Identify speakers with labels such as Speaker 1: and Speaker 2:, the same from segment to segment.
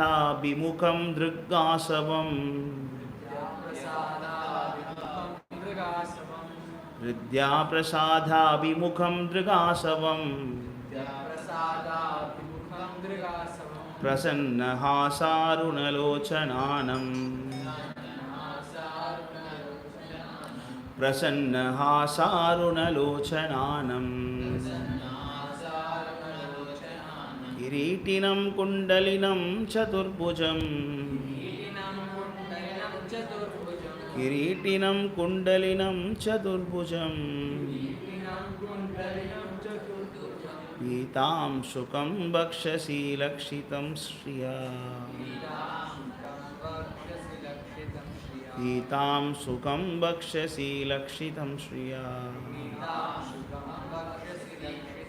Speaker 1: विमुखं दृग्गासवम् विद्याप्रसादाभिमुखं दृगासवम् प्रसन्नहासारुणलोचनानम् प्रसन्नहासारुणलोचनानम् किरीटिनं कुण्डलिनं चतुर्भुजम् किरीटिनं कुण्डलिनं चतुर्भुजम् पीतां शुकं वक्षसि लक्षितं श्रिया पीतां सुखं वक्षसि लक्षितं श्रिया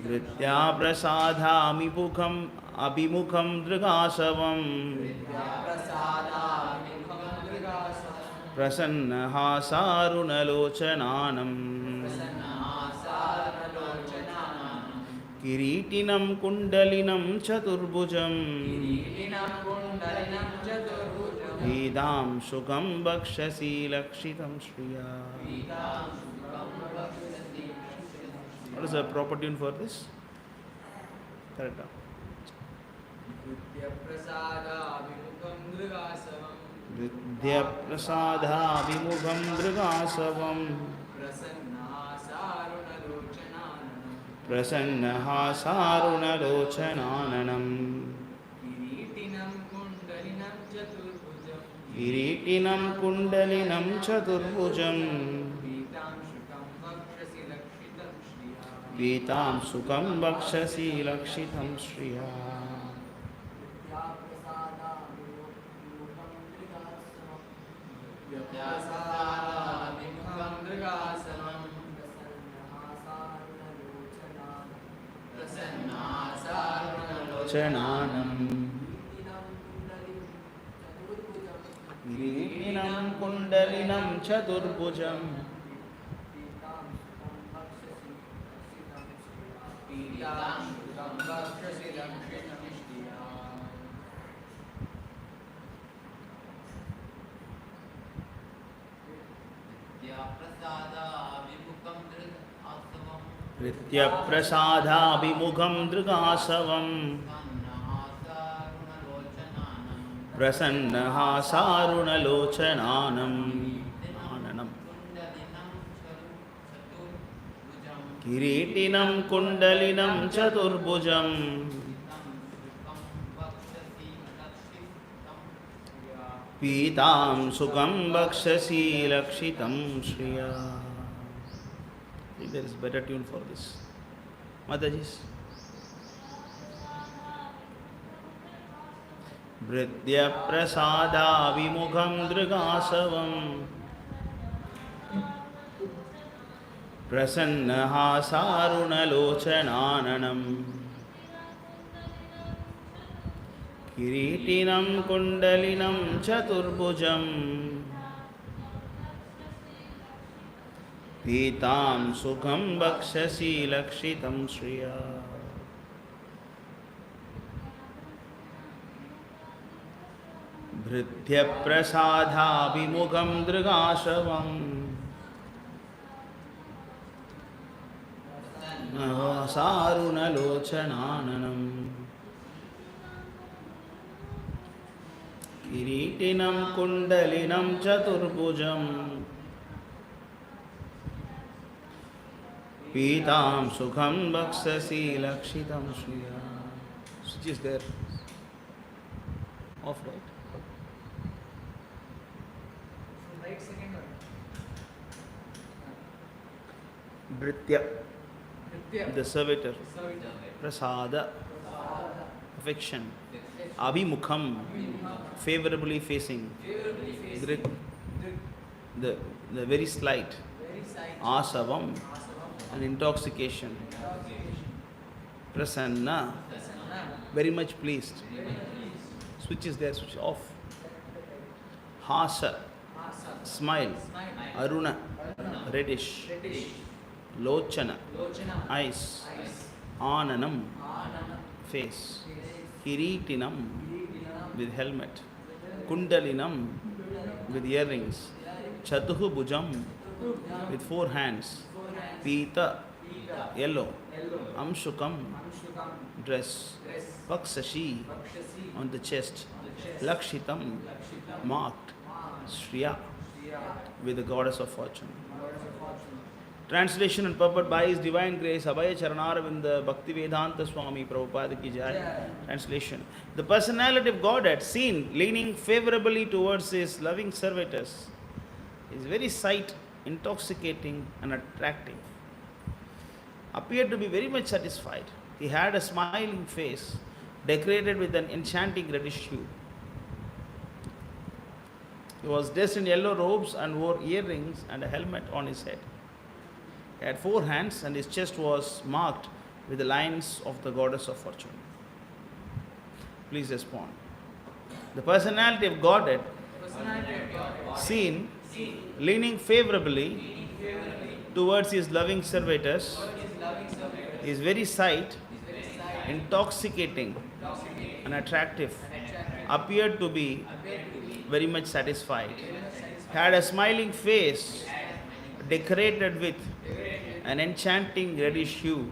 Speaker 1: वृत्याप्रसादाभिमुखम् अभिमुखं दृगासवम् प्रसन्नहासारुणलोचनानम् किरीटिनं कुण्डलिनं चतुर्भुजम् पीतां शुकं वक्षसि लक्षितं श्रिया. What is the proper tune for this? Correct. Vidyaprasadabhimukam dragasavam Prasannahasarunalochananam Kiritinam kundalinam chaturbhujam Pītāṃ sukam vakshasi lakshitam shriya. Chananam Kiritinam kundalinam chaturbhujam Vidyaprasadabhimukam dragasavam Prasannahasarunalochananam Kiritinam kundalinam chaturbhujam Pītāṃ sukam vakshasi lakshitam shriya. I think there is better tune for this. Mataji's. Vidyaprasadabhimukam dragasavam Prasannahasarunalochananam Kiritinam kundalinam chaturbhujam Pītāṃ sukham vakshasi lakshitam shriya. Vidyaprasadabhimukam dragasavam Sarunalochananam Kiritinam kundalinam chaturbhujam Pītāṃ sukham vakshasi lakshitam shriya. Switch is there. Off, right? Right second one. Britya. The servitor. Prasada. Affection. Abhimukham. Favorably facing. The very slight. Asavam. An intoxication. Prasanna. Very much pleased. Switch is there, switch off. Hasa. Smile. Aruna. Reddish. Lochana. Eyes. Ananam. Face. Kiritinam. with helmet, Kundalinam with earrings, Chatuhu Bhujam with 4 hands, Pita yellow, Amshukam dress, Paksashi on the chest, Lakshitam marked, Shriya with the goddess of fortune. Translation and purport by His Divine Grace, Abhaya Charanaravinda Bhakti Vedanta Swami Prabhupada Ki Jai. Translation. The personality of Godhead, seen leaning favorably towards His loving servitors, is very sight intoxicating and attractive. Appeared to be very much satisfied. He had a smiling face, decorated with an enchanting reddish hue. He was dressed in yellow robes and wore earrings and a helmet on his head. He had 4 hands and his chest was marked with the lines of the goddess of fortune. Please respond. The personality of Godhead, seen leaning favorably towards His loving servitors, is very sight, intoxicating and attractive, appeared to be very much satisfied, had a smiling face decorated with an enchanting reddish hue.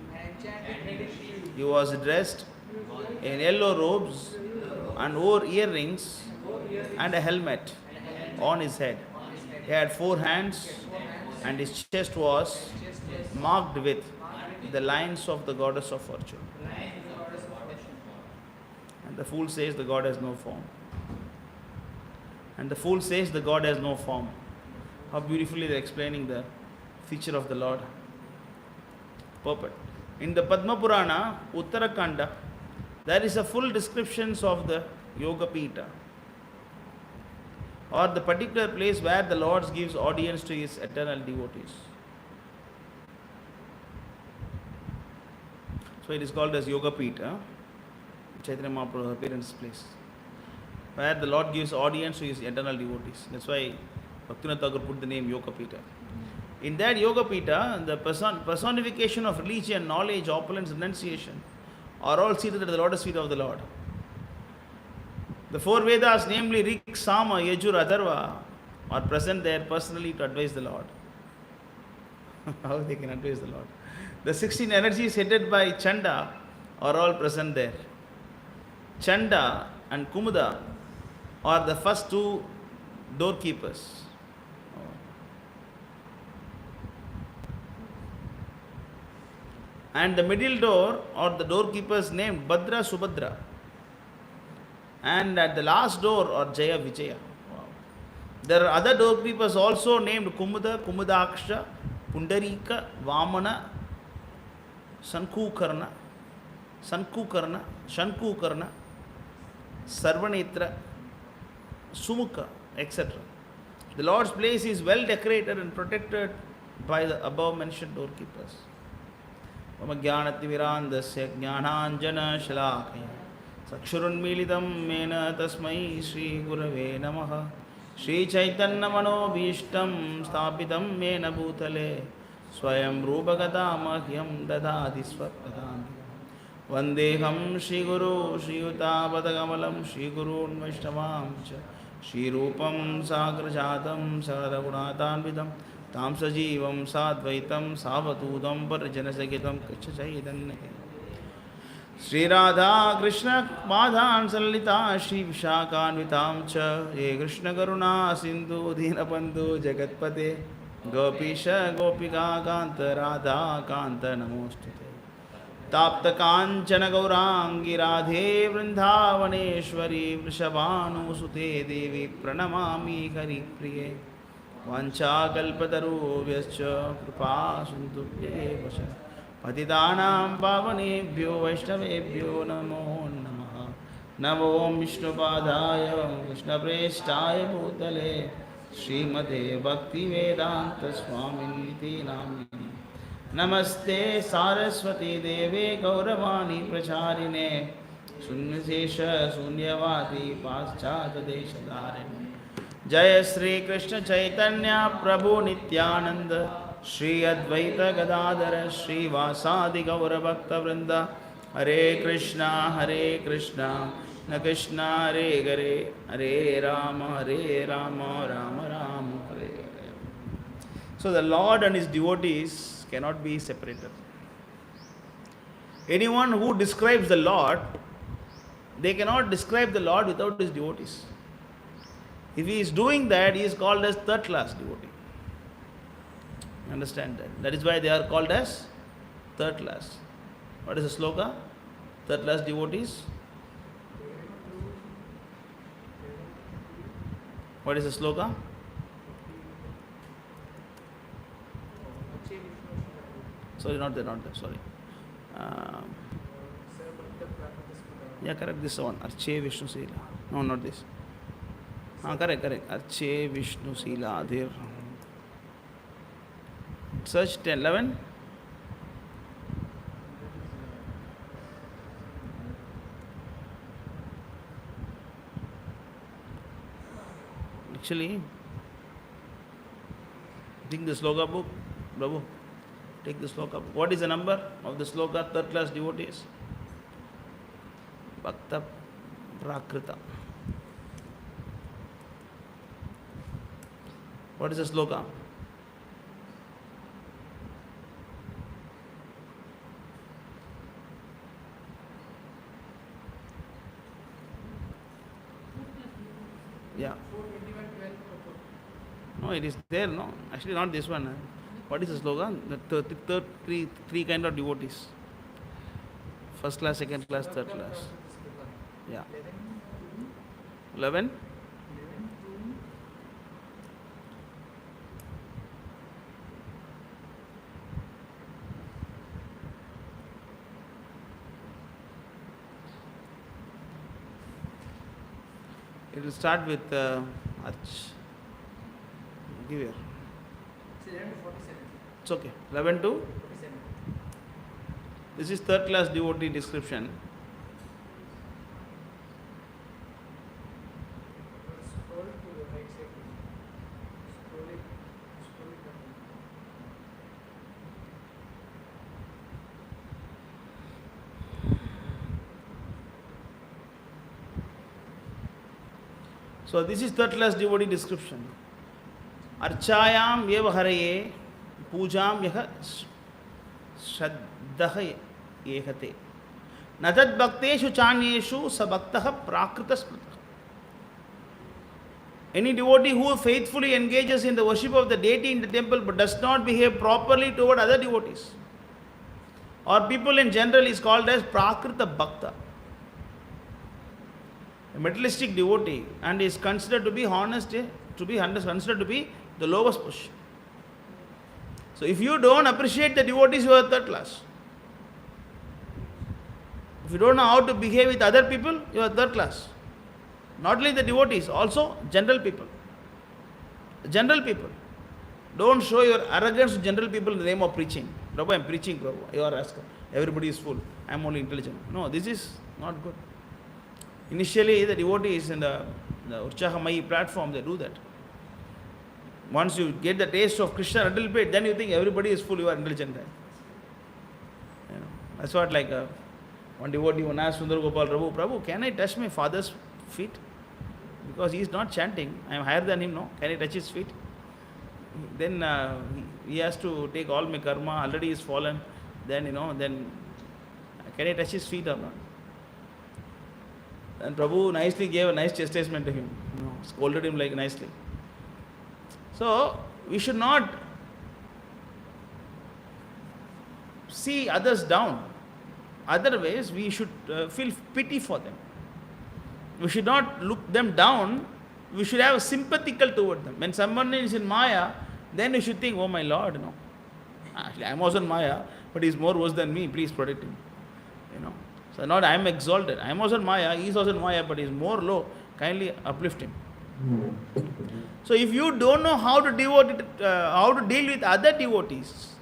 Speaker 1: He was dressed in yellow robes and wore earrings and a helmet on his head. He had 4 hands and his chest was marked with the lines of the goddess of fortune. And the fool says the God has no form. And the fool says the God has no form. How beautifully they are explaining the feature of the Lord. Perfect. In the Padma Purana, Uttarakanda, there is a full description of the Yoga Pita, or the particular place where the Lord gives audience to His eternal devotees. So it is called as Yoga Pita, Chaitanya Mahaprabhu's appearance place, where the Lord gives audience to His eternal devotees. That's why Bhaktivinoda Thakur put the name Yoga Pita. In that Yoga Pita, the personification of religion, knowledge, opulence, renunciation are all seated at the lotus feet of the Lord. The 4 Vedas, namely Rik, Sama, Yajur, Atharva, are present there personally to advise the Lord. How they can advise the Lord? The 16 energies headed by Chanda are all present there. Chanda and Kumuda are the first 2 doorkeepers. And the middle door or the doorkeepers named Bhadra, Subhadra. And at the last door are Jaya, Vijaya. Wow. There are other doorkeepers also named Kumuda, Kumudaksha, Pundarika, Vamana, Sankukarna, Sarvanetra, Sumukha, etc. The Lord's place is well decorated and protected by the above mentioned doorkeepers. Vamagyanativirandasya jnananjana shalakaya Sakshurunmilitam mena tasmai Shri Gurave Namaha Shri Chaitanya Manobhishtam Sthapitam mena bhutale Swayam Rupagatam Dadati Swapadam Vandeham Shri Guru Shri Yutabadagamalam Shri Gurun Vaishnavam Shri Rupam Sagrajatam Saradagunatanvidam Tam Sajivam Sadvaitam Savatudam Parjanasagitam Kachachaidanne Sri Radha Krishna Madhan Salita Shri Vishakanvitam Cha Ye Krishna Karuna Sindhu Dinabandhu Jagatpate Gopisha Gopika Kanta Radha Kanta Namostute Tapta Kanchana Gaurangi Radhe Vrindavaneshwari Vrishabhanu Sute Devi Pranamami Hari Priye Vancha Kalpataru Kripa Sindhubhye Vasha Patitanam Pavanebhyo Vaishnavebhyo Namo Namaha Namo Vishnupadaya Vishnaprestaya Bhutale Srimate Bhakti Vedanta Swaminiti Namini Namaste Saraswati Deve Gauravani Pracharine Sunyasesha Sunyavati Paschata Deshadarine Jaya Sri Krishna Chaitanya Prabhu Nityananda Shri Advaita Gadadhara Shri Vasadi Gaura Bhakta Vrinda Hare Krishna Krishna Hare Hare, Hare Rama, Rama Rama, Hare Hare. So the Lord and his devotees cannot be separated. Anyone who describes the Lord, they cannot describe the Lord without his devotees. If he is doing that, he is called as third class devotee. Understand that? That is why they are called as third class. What is the sloka? Third class devotees. What is the sloka? Sorry, not there, sorry. Yeah, correct, this one. Arche Vishnu Sila. No, not this. Correct. Arche Vishnu Sila. There. Search 10, 11. Actually, take the sloka book, Prabhu. Take the sloka book. What is the number of the sloka, third class devotees? Bhakta Prakrita. What is the sloka? Yeah. No, it is there, no. Actually, not this one. What is the slogan? The third three kind of devotees. First class, second class, third class. Yeah. 11. It will start with Arch. Give here. It's okay. 11 to 47. This is third class devotee description. So this is third class devotee description. Archayam yeva haraye pujam yaha shraddha yehate natad bhakteshu chanyeshu sabhaktaha prakrita smrita. Any devotee who faithfully engages in the worship of the deity in the temple but does not behave properly toward other devotees or people in general is called as prakrita bhakta, a materialistic devotee, and is considered to be considered to be the lowest position. So if you don't appreciate the devotees, you are third class. If you don't know how to behave with other people, you are third class. Not only the devotees, also general people. General people. Don't show your arrogance to general people in the name of preaching. Prabhu, I am preaching, Prabhu. You are asking. Everybody is full. I am only intelligent. No, this is not good. Initially, the devotees in the Urchahamai platform, they do that. Once you get the taste of Krishna a little bit, then you think everybody is full, you are intelligent guy. You know, that's what one devotee one asked Sundar Gopal, Prabhu, can I touch my father's feet? Because he is not chanting. I am higher than him, no? Can I touch his feet? Then he has to take all my karma, already he is fallen. Then, then can I touch his feet or not? And Prabhu nicely gave a nice chastisement to him. Scolded him nicely. So, we should not see others down. Otherwise, we should feel pity for them. We should not look them down. We should have a sympathical toward them. When someone is in Maya, then we should think, oh my Lord, actually I am also in Maya, but he is more worse than me, please protect him. So not I am exalted. I am also in Maya, he is also in Maya, but he is more low, kindly uplift him. So if you don't know how to deal with other devotees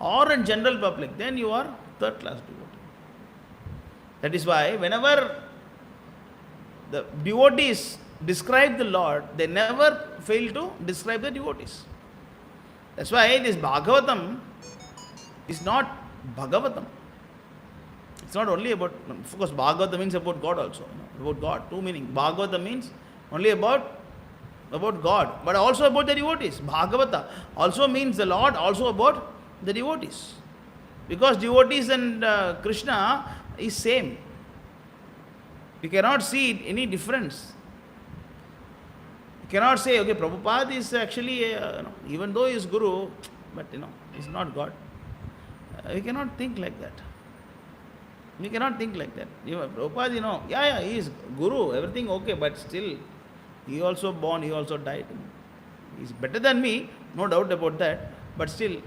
Speaker 1: or in general public, then you are third class devotee. That is why whenever the devotees describe the Lord, they never fail to describe the devotees. That's why this Bhagavatam is not Bhagavatam. It's not only about, of course, Bhagavata means about God also. About God, two meaning. Bhagavata means only about God, but also about the devotees. Bhagavata also means the Lord, also about the devotees. Because devotees and Krishna is same. You cannot see any difference. You cannot say, okay, Prabhupada is actually, even though he is Guru, but he's not God. We cannot think like that. We cannot think like that. Prabhupada, he is Guru, everything okay, but still, he also born, he also died. He is better than me, no doubt about that, but still,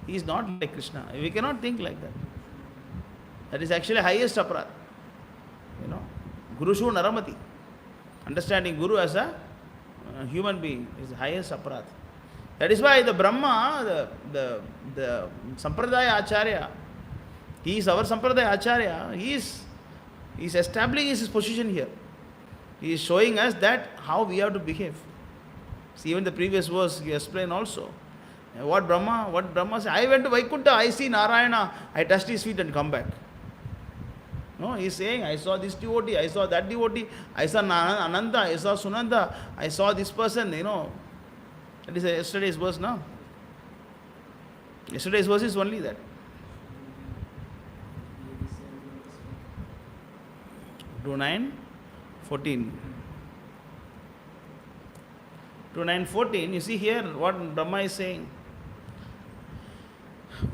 Speaker 1: he is not like Krishna. We cannot think like that. That is actually highest aparadh. Gurushu Naramati. Understanding Guru as a human being is the highest aparadh. That is why the Brahma, the Sampradaya Acharya, he is our Sampradaya Acharya, he is establishing his position here. He is showing us that how we have to behave. See, even the previous verse he explained also. What Brahma said, I went to Vaikuntha, I see Narayana, I touched his feet and come back. No, he is saying, I saw this devotee, I saw that devotee, I saw Ananta, I saw Sunanda, I saw this person, That is yesterday's verse now. Yesterday's verse is only that. To 9:14. To 9:14, you see here what Brahma is saying.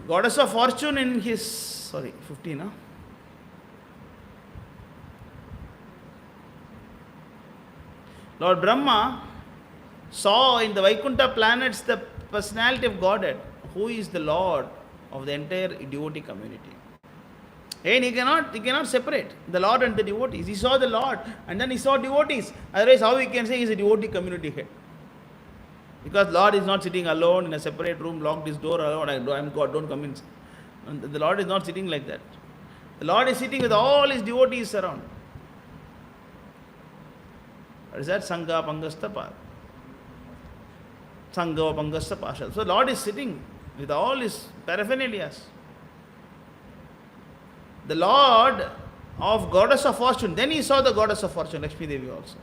Speaker 1: Goddess of fortune in his, 15, huh? Lord Brahma saw in the Vaikuntha planets the personality of Godhead, who is the Lord of the entire devotee community. And he cannot separate the Lord and the devotees. He saw the Lord and then he saw devotees. Otherwise, how he can say he is a devotee community head? Because Lord is not sitting alone in a separate room, locked his door alone. I am God, don't come in. The Lord is not sitting like that. The Lord is sitting with all his devotees around. What is that? Sangha Pangastapa. Sangha Pangastapa. So Lord is sitting with all his paraphernalias. The Lord of Goddess of Fortune. Then he saw the Goddess of Fortune, Lakshmi Devi also.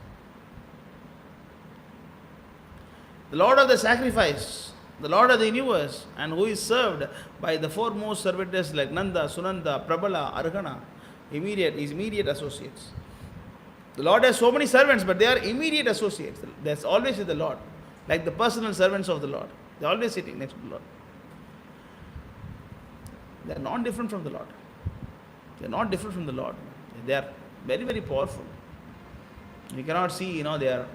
Speaker 1: The Lord of the sacrifice, the Lord of the universe, and who is served by the foremost servitors like Nanda, Sunanda, Prabala, Arghana, his immediate associates. The Lord has so many servants, but they are immediate associates. There's always with the Lord, like the personal servants of the Lord. They are always sitting next to the Lord. They are not different from the Lord. They are not different from the Lord. They are very, very powerful. You cannot see, they are.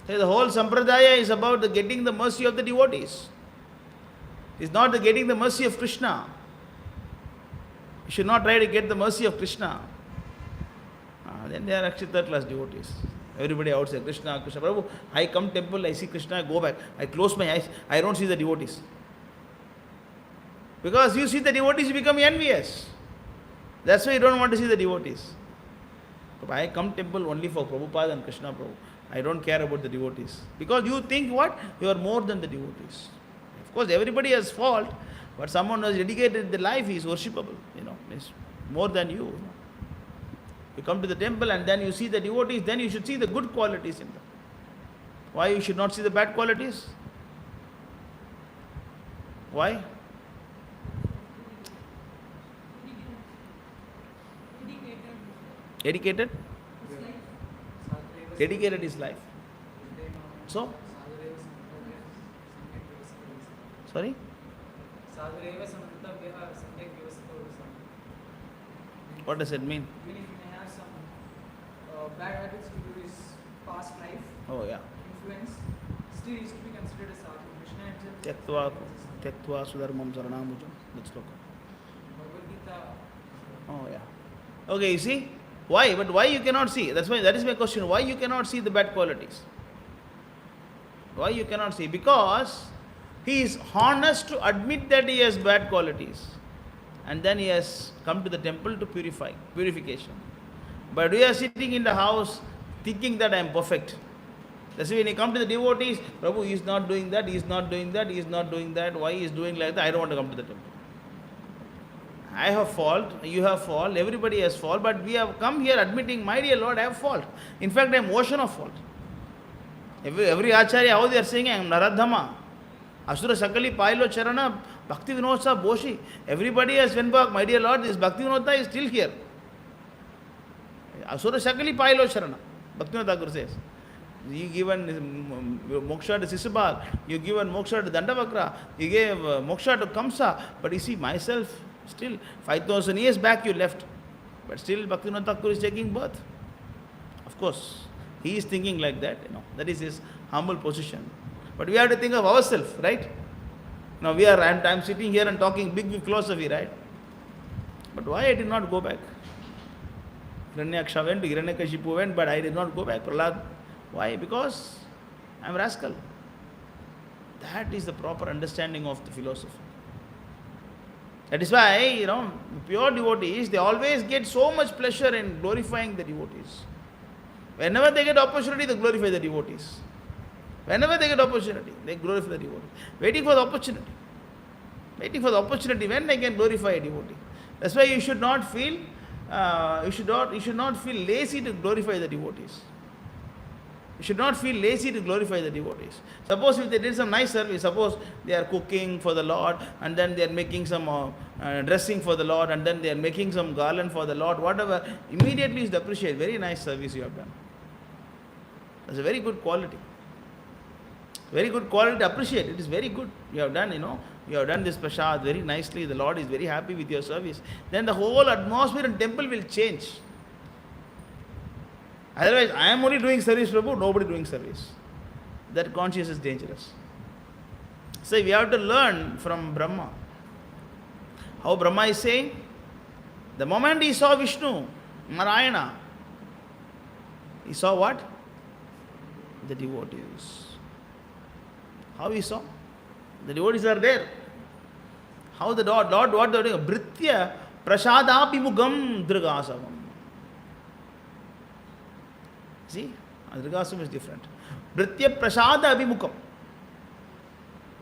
Speaker 1: The whole Sampradaya is about getting the mercy of the devotees. It's not the getting the mercy of Krishna. You should not try to get the mercy of Krishna. Then they are actually third class devotees. Everybody outside, Krishna, Krishna. Prabhu, I come temple, I see Krishna, I go back. I close my eyes, I don't see the devotees. Because you see the devotees, you become envious. That's why you don't want to see the devotees. I come temple only for Prabhupada and Krishna Prabhu. I don't care about the devotees. Because you think what? You are more than the devotees. Of course, everybody has fault, but someone who has dedicated their life is worshipable. Is more than you. You come to the temple and then you see the devotees, then you should see the good qualities in them. Why you should not see the bad qualities? Why? Dedicated? Dedicated his life. So? Sorry? What does it mean?
Speaker 2: Even if he may have some bad habits due to his past life, influence, still he is to be considered a sadhu. Krishna himself.
Speaker 1: Tyaktva sudharmam saranamujam. Let's look.
Speaker 2: Bhagavad Gita.
Speaker 1: Okay, you see? Why? But why you cannot see? That is my question. Why you cannot see the bad qualities? Why you cannot see? Because he is honest to admit that he has bad qualities. And then he has come to the temple to purification. But we are sitting in the house thinking that I am perfect. That's why when you come to the devotees, Prabhu, he is not doing that, he is not doing that, he is not doing that. Why he is doing like that? I don't want to come to the temple. I have fault, you have fault, everybody has fault, but we have come here admitting, my dear Lord, I have fault. In fact, I am ocean of fault. Every Acharya, how they are saying, I am Naradhama, Asura Sakali Pailo Charana, Bhakti Vinodsa Boshi. Everybody has went back, my dear Lord, this Bhakti Vinodha is still here. Asura Sakali Pailo Charana, Bhakti Vinodha Thakur says. You given moksha to Sisubal, you given moksha to Dandavakra, you gave moksha to Kamsa, but you see, myself, still 5,000 years back you left, but still Bhaktivinoda Thakur is taking birth. Of course, he is thinking like that, that is his humble position. But we have to think of ourselves, right? Now I'm sitting here and talking big philosophy, right? But why I did not go back? Hiranyaksha went, Hiranyakashipu went, but I did not go back. Prahlad, why? Because I am rascal. That is the proper understanding of the philosophy. That is why, pure devotees, they always get so much pleasure in glorifying the devotees. Whenever they get opportunity, they glorify the devotees. Whenever they get opportunity, they glorify the devotee. Waiting for the opportunity. Waiting for the opportunity when they can glorify a devotee. That's why you should not feel lazy to glorify the devotees. You should not feel lazy to glorify the devotees. Suppose if they did some nice service, suppose they are cooking for the Lord, and then they are making some dressing for the Lord, and then they are making some garland for the Lord, whatever, immediately you should appreciate. Very nice service you have done. That's a very good quality. Very good quality to appreciate. It is very good. You have done, you have done this prasad very nicely. The Lord is very happy with your service. Then the whole atmosphere in temple will change. Otherwise, I am only doing service, Prabhu, nobody doing service. That conscience is dangerous. So we have to learn from Brahma. How Brahma is saying, the moment he saw Vishnu, Narayana, he saw what? The devotees. How he saw? The devotees are there. How the Lord, what they are doing? Britya prasadapimugam dragasavam. See, Adrigasam is different. Britya prasada abhimukam.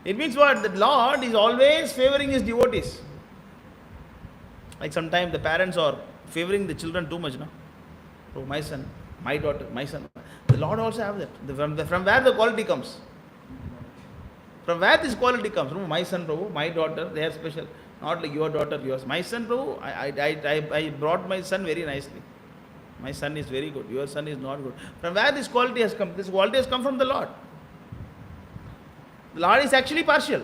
Speaker 1: It means what? The Lord is always favoring his devotees. Like sometimes the parents are favoring the children too much, no? Oh, my son, my daughter, my son. The Lord also have that. From where the quality comes? From where this quality comes? From my son, Prabhu, my daughter, they are special. Not like your daughter, yours. My son, Prabhu, I brought my son very nicely. My son is very good. Your son is not good. From where this quality has come? This quality has come from the Lord. The Lord is actually partial.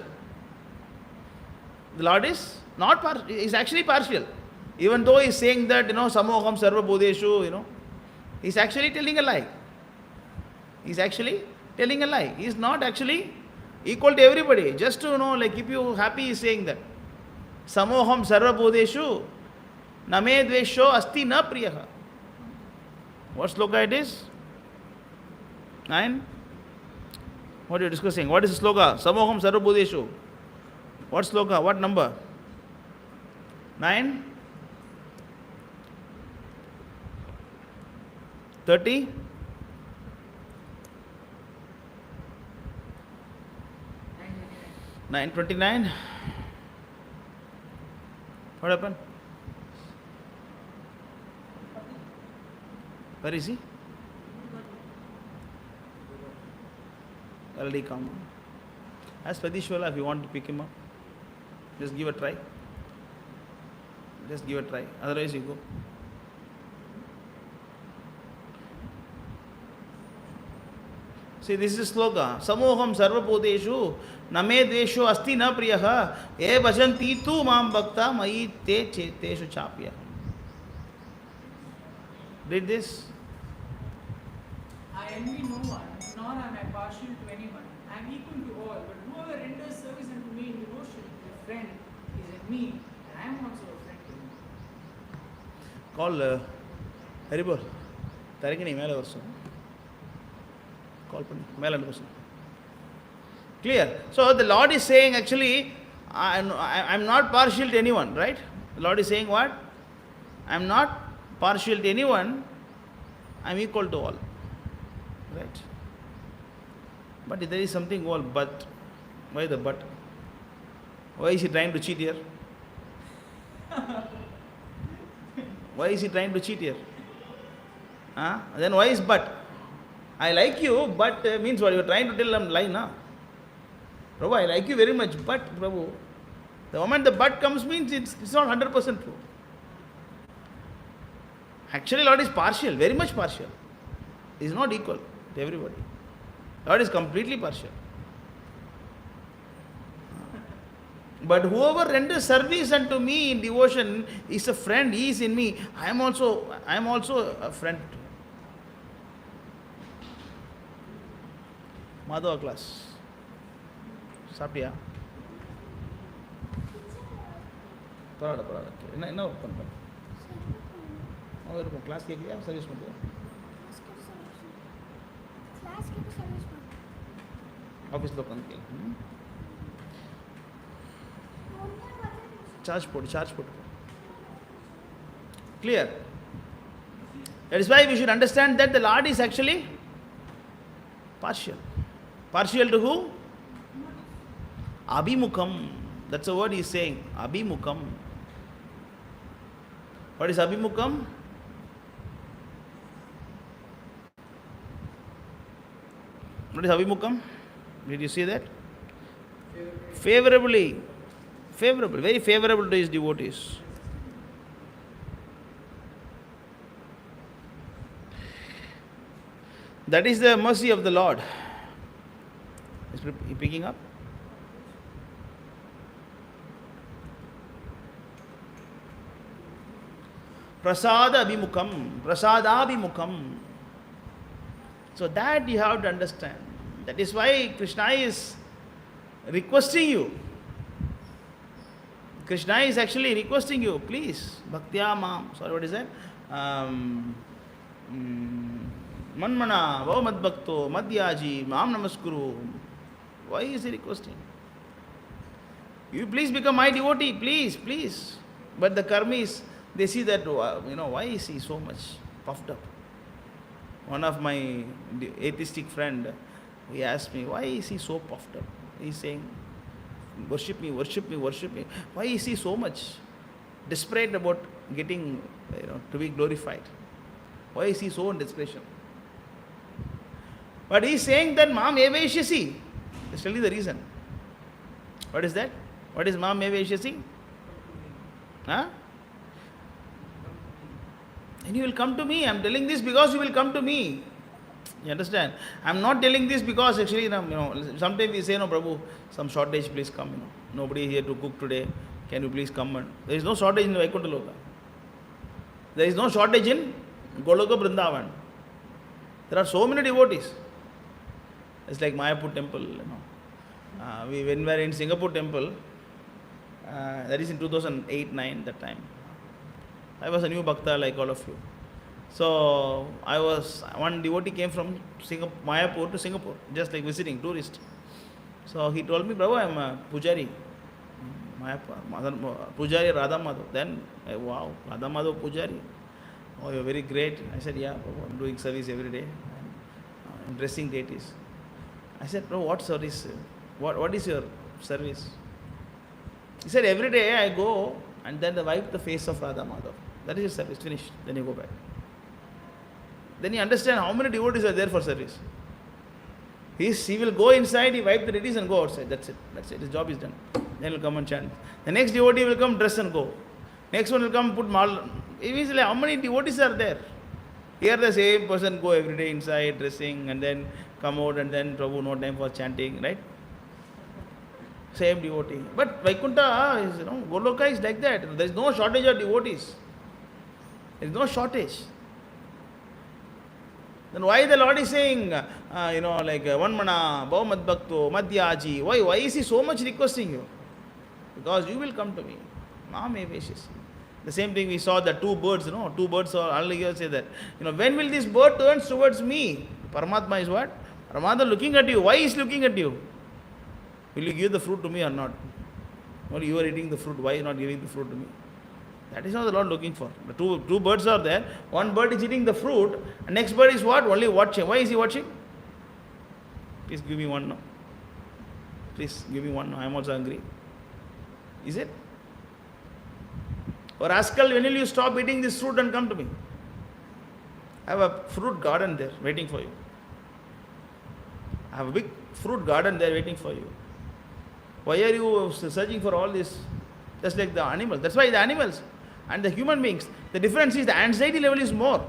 Speaker 1: The Lord is not partial. He is actually partial. Even though he is saying that, Samoham Sarva Bodheshu, he is actually telling a lie. He is actually telling a lie. He is not actually equal to everybody. Just to, keep you happy, he is saying that. Samoham Sarva Bodheshu Name Dvesho Asti Na Priyaha. What sloka it is? 9? What are you discussing? What is the sloka? Samoham Sarvabhudeshu. What sloka? What number? 9? 30? 9:29. What happened? Where is he? Already come. Ask Pradishwala if you want to pick him up. Just give a try. Just give a try. Otherwise you go. See, this is sloka. Samoham sarvabhodeshu name dvesho asti na priyaha e bhajanti tu mam bhakta mai te cheteshu chapya. Read this.
Speaker 2: I envy no one, nor am I partial to anyone. I am equal to all, but whoever renders service unto me in devotion, a friend is in me, and I am also a friend to him.
Speaker 1: Call Haribol. Tarikini mele varsu. Call panni mele varsu. Clear. So the Lord is saying actually, I am not partial to anyone, right? The Lord is saying what? I am not partial to anyone. I am equal to all. Right. But there is something called but. Why the but? Why is he trying to cheat here? Why is he trying to cheat here? Then why is but? I like you, but means what? You are trying to tell them lie, na? Prabhu, I like you very much, but Prabhu, the moment the but comes means it's not 100% true. Actually, Lord is partial, very much partial. He is not equal to everybody. Lord is completely partial. But whoever renders service unto me in devotion is a friend. He is in me. I am also a friend. Madhava class. Saptiya. Parada. Enna work pannra? Avar class kekliya service pandriya?
Speaker 3: Class ke service pandra.
Speaker 1: Office lo panke. Charge put. Clear? That is why we should understand that the Lord is actually partial. Partial to who? Abhimukam. That's the word he is saying. Abhimukam. What is Abhimukam? What is Abhimukam? Did you see that? Favorably. Favorable, very favorable to his devotees. That is the mercy of the Lord. Is he picking up? Prasada abhimukam. So that you have to understand. That is why Krishna is requesting you. Krishna is actually requesting you, please, bhaktya mam. Sorry, what is that? Manmana, vav mad bhakto, madhyaji, mam namaskuru. Why is he requesting? You please become my devotee, please. But the karmis, they see that, why is he so much puffed up? One of my atheistic friend, he asked me, why is he so puffed up? He is saying, worship me. Why is he so much desperate about getting, to be glorified? Why is he so in desperation? But he is saying that Mam Evaishyasi. Let's tell you the reason. What is that? What is Mam Evaishyasi? And you will come to me. I am telling this because you will come to me. You understand? I am not telling this because actually, sometimes we say, no, Prabhu, some shortage, please come. Nobody here to cook today. Can you please come? There is no shortage in Vaikuntha Loka. There is no shortage in Goloka Vrindavan. There are so many devotees. It's like Mayapur temple. When we were in Singapore temple, that is in 2008-9 that time. I was a new Bhakta like all of you. So one devotee came from Mayapur to Singapore, just like visiting, tourist. So he told me, Prabhu, I am a Pujari. Pujari Radha Madhav. Then, wow, Radha Madhav Pujari. Oh, you are very great. I said, yeah, Prabhu, I am doing service every day. I am dressing deities. I said, Prabhu, what service? What is your service? He said, every day I go and then I wipe the face of Radha Madhav. That is your service, finished. Then you go back. Then you understand how many devotees are there for service. He will go inside, he wipe the deities and go outside. That's it. His job is done. Then he will come and chant. The next devotee will come, dress and go. Next one will come, put mal. It means like how many devotees are there? Here the same person go every day inside, dressing, and then come out, and then Prabhu, no time for chanting, right? Same devotee. But Vaikuntha is, Goloka is like that. There is no shortage of devotees. There is no shortage. Then why the Lord is saying, like Vanmana, Bhavamad Bhakto, Madhyaji? Why is he so much requesting you? Because you will come to me. Mam Evaishyasi. The same thing we saw the two birds, two birds are only here say that. When will this bird turn towards me? Paramatma is what? Paramatma looking at you. Why is looking at you? Will you give the fruit to me or not? Well, you are eating the fruit. Why are you not giving the fruit to me? That is not the Lord looking for. The two birds are there. One bird is eating the fruit. And next bird is what? Only watching. Why is he watching? Please give me one now. Please give me one now. I am also hungry. Is it? Or rascal, when will you stop eating this fruit and come to me? I have a fruit garden there waiting for you. I have a big fruit garden there waiting for you. Why are you searching for all this? Just like the animals. That's why the animals and the human beings, the difference is the anxiety level is more.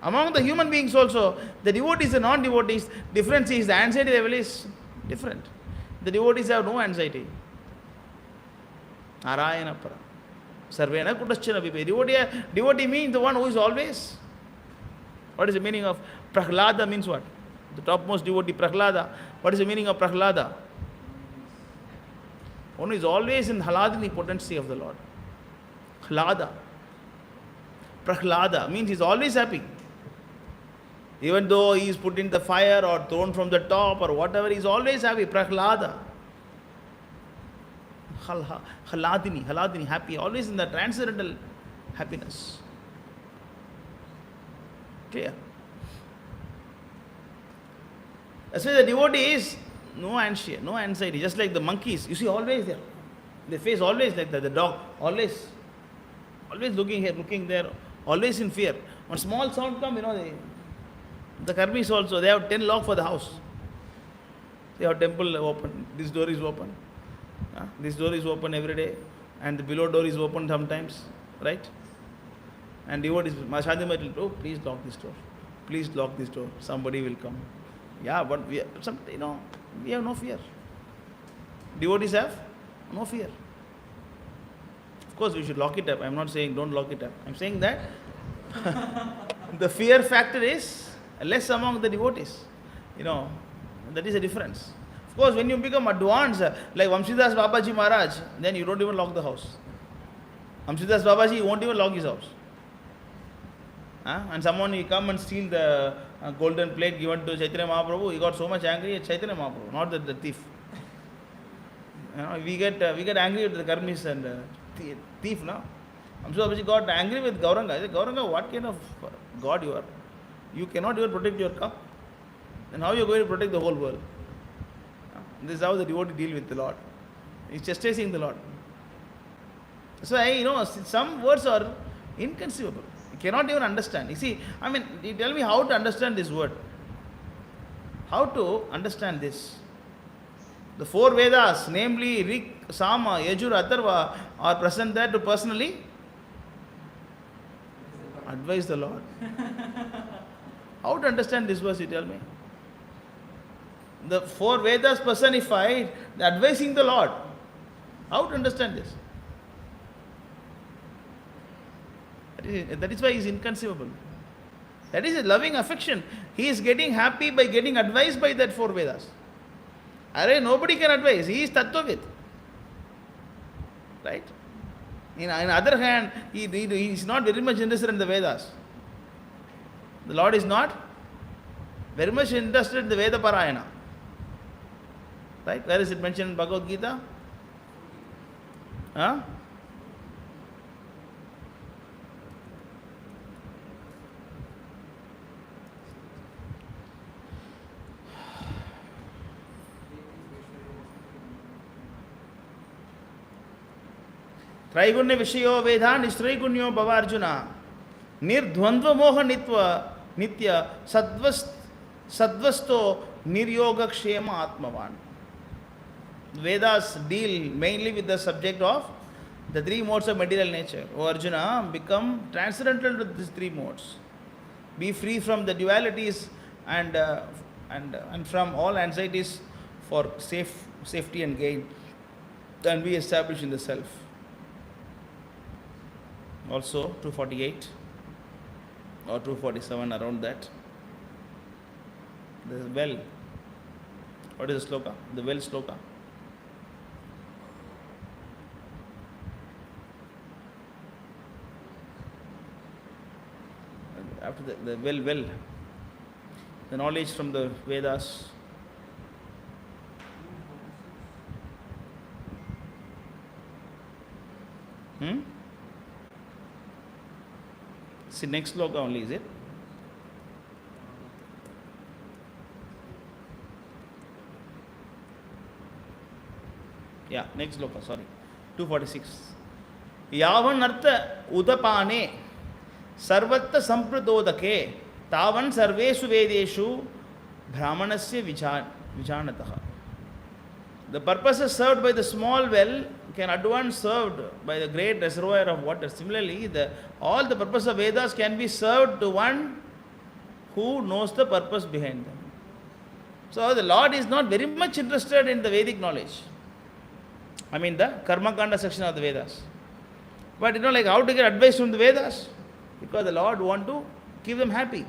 Speaker 1: Among the human beings also, the devotees and non-devotees, difference is the anxiety level is different. The devotees have no anxiety. Narayana para. Sarvena kutaschana vipe. Devotee means the one who is always. What is the meaning of Prahlada means what? The topmost devotee, Prahlada. What is the meaning of Prahlada? One who is always in Hladini potency of the Lord. Hlada. Prahlada means he is always happy. Even though he is put in the fire or thrown from the top or whatever, he is always happy. Prahlada. Hladini, happy. Always in the transcendental happiness. Clear? That's why the devotee is no anxiety, just like the monkeys. You see, always there. Their face always like that. The dog, always looking here, looking there, always in fear. One small sound come, the karmis also, they have 10 lock for the house. They have temple open. This door is open. This door is open every day. And the below door is open sometimes. Right? And devotees, Mashadi will oh, please lock this door. Please lock this door. Somebody will come. Yeah, but we have no fear. Devotees have no fear. Of course, we should lock it up. I'm not saying don't lock it up. I'm saying that the fear factor is less among the devotees. That is a difference. Of course, when you become advanced, like Vamsidas Babaji Maharaj, then you don't even lock the house. Vamsidas Babaji, you won't even lock his house. And someone will come and steal the golden plate given to Chaitanya Mahaprabhu. He got so much angry at Chaitanya Mahaprabhu, not the thief. We get angry with the karmis and thief now. Vamsidas Babaji got angry with Gauranga. I said, Gauranga, what kind of God you are? You cannot even protect your cup. Then how are you going to protect the whole world? This is how the devotee deal with the Lord. He's chastising the Lord. So some words are inconceivable. You cannot even understand. You see, you tell me how to understand this word. How to understand this? The 4 Vedas, namely Rig, Sama, Yajur, Atharva, are present there to personally advise the Lord. How to understand this verse, you tell me? The 4 Vedas personified the advising the Lord. How to understand this? That is why he is inconceivable. That is a loving affection. He is getting happy by getting advised by that 4 Vedas. Nobody can advise. He is Tattvavid. Right? On the other hand, he is not very much interested in the Vedas. The Lord is not very much interested in the Veda Parayana. Right? Where is it mentioned in Bhagavad Gita? Traigunya Vishayo Vedha Nistraigunyo Bhavarjuna Nirdvandva Moha Nitya Sadvasto Niryoga Kshema Atmavan. Vedas deal mainly with the subject of the 3 modes of material nature. O Arjuna, become transcendental to these 3 modes. Be free from the dualities and from all anxieties for safety and gain, and be established in the self. Also 248 or 247, around that. The well. What is the sloka? The well sloka. After the well. The knowledge from the Vedas. See, next sloka only, is it? Yeah, next sloka, sorry. 246. Yavan artha udapane sarvatta sampradodake tavan sarvesu vedeshu brahmanasya vijanataha. The purposes served by the small well can advance served by the great reservoir of water. Similarly, all the purpose of Vedas can be served to one who knows the purpose behind them. So the Lord is not very much interested in the Vedic knowledge. I mean the Karma Kanda section of the Vedas. But like how to get advice from the Vedas? Because the Lord wants to keep them happy.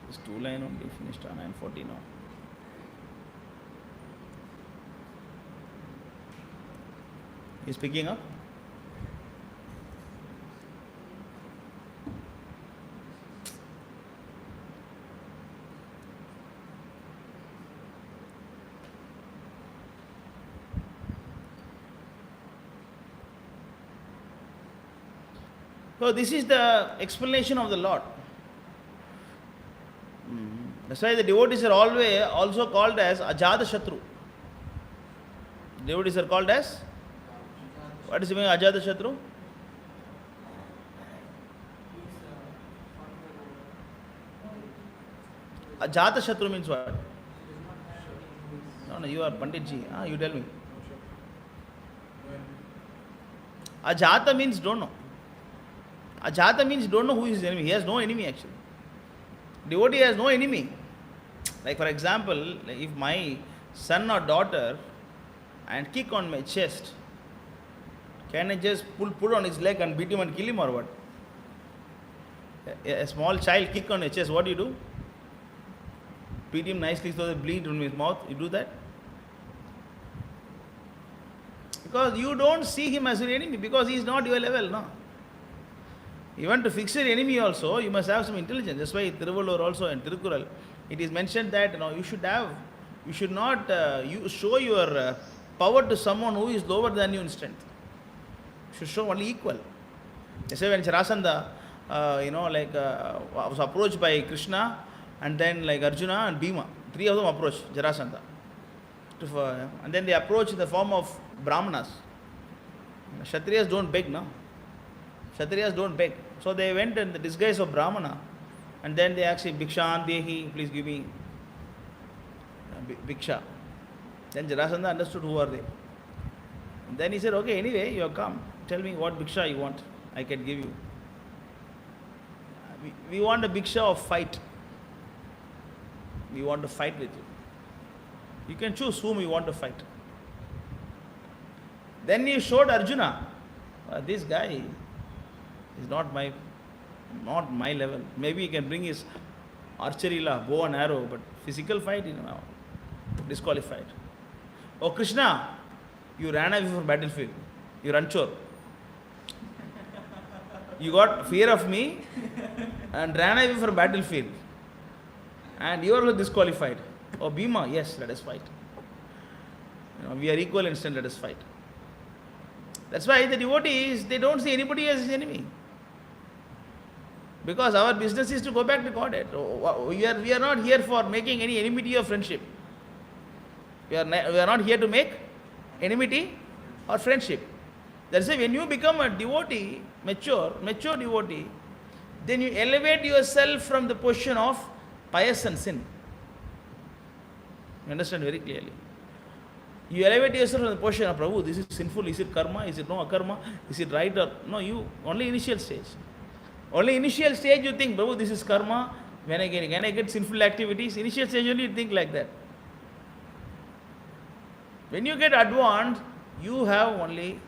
Speaker 1: This 2 line only finished on 9:40 now. He's picking up. So this is the explanation of the Lord. That's why the devotees are always also called as Ajada Shatru. Devotees are called as, what is the meaning of Ajada Shatru? Ajata Shatru means what? No, you are Pandit ji. You tell me. Ajata means don't know. Ajata means don't know who is his enemy. He has no enemy actually. Devotee has no enemy. Like for example, if my son or daughter and kick on my chest, can I just pull on his leg and beat him and kill him or what? A small child kick on your chest, what do? Beat him nicely so they bleed from his mouth. You do that? Because you don't see him as your enemy because he is not your level, no. Even to fix your enemy also, you must have some intelligence. That's why Tiruvallur also and Tirukural, it is mentioned that you should not show your power to someone who is lower than you in strength. You should show only equal. They say when Jarasandha, was approached by Krishna and then like Arjuna and Bhima, 3 of them approached Jarasandha. And then they approach in the form of Brahmanas. Kshatriyas don't beg, no? Kshatriyas don't beg. So they went in the disguise of Brahmana and then they asked him, Bhikshan Dehi, please give me Bhiksha. Then Jarasandha understood who are they. And then he said, okay, anyway, you have come. Tell me what Bhiksha you want. I can give you. We want a Bhiksha of fight. We want to fight with you. You can choose whom you want to fight. Then he showed Arjuna, this guy is not my level. Maybe he can bring his archery bow and arrow, but physical fight, disqualified. Oh Krishna, you ran away from battlefield. You ranchor. You got fear of me and ran away from battlefield. And you are also disqualified. Oh Bhima, yes, let us fight. We are equal in strength, let us fight. That's why the devotees, they don't see anybody as his enemy. Because our business is to go back to Godhead. We are not here for making any enmity or friendship. We are not here to make enmity or friendship. That's why when you become a devotee, mature devotee, then you elevate yourself from the position of pious and sin. You understand very clearly. You elevate yourself from the position of Prabhu, this is sinful, is it karma, is it no akarma, is it right or no, you only initial stage. Only initial stage you think, Prabhu, this is karma, when I get sinful activities, initial stage only you think like that. When you get advanced, you have only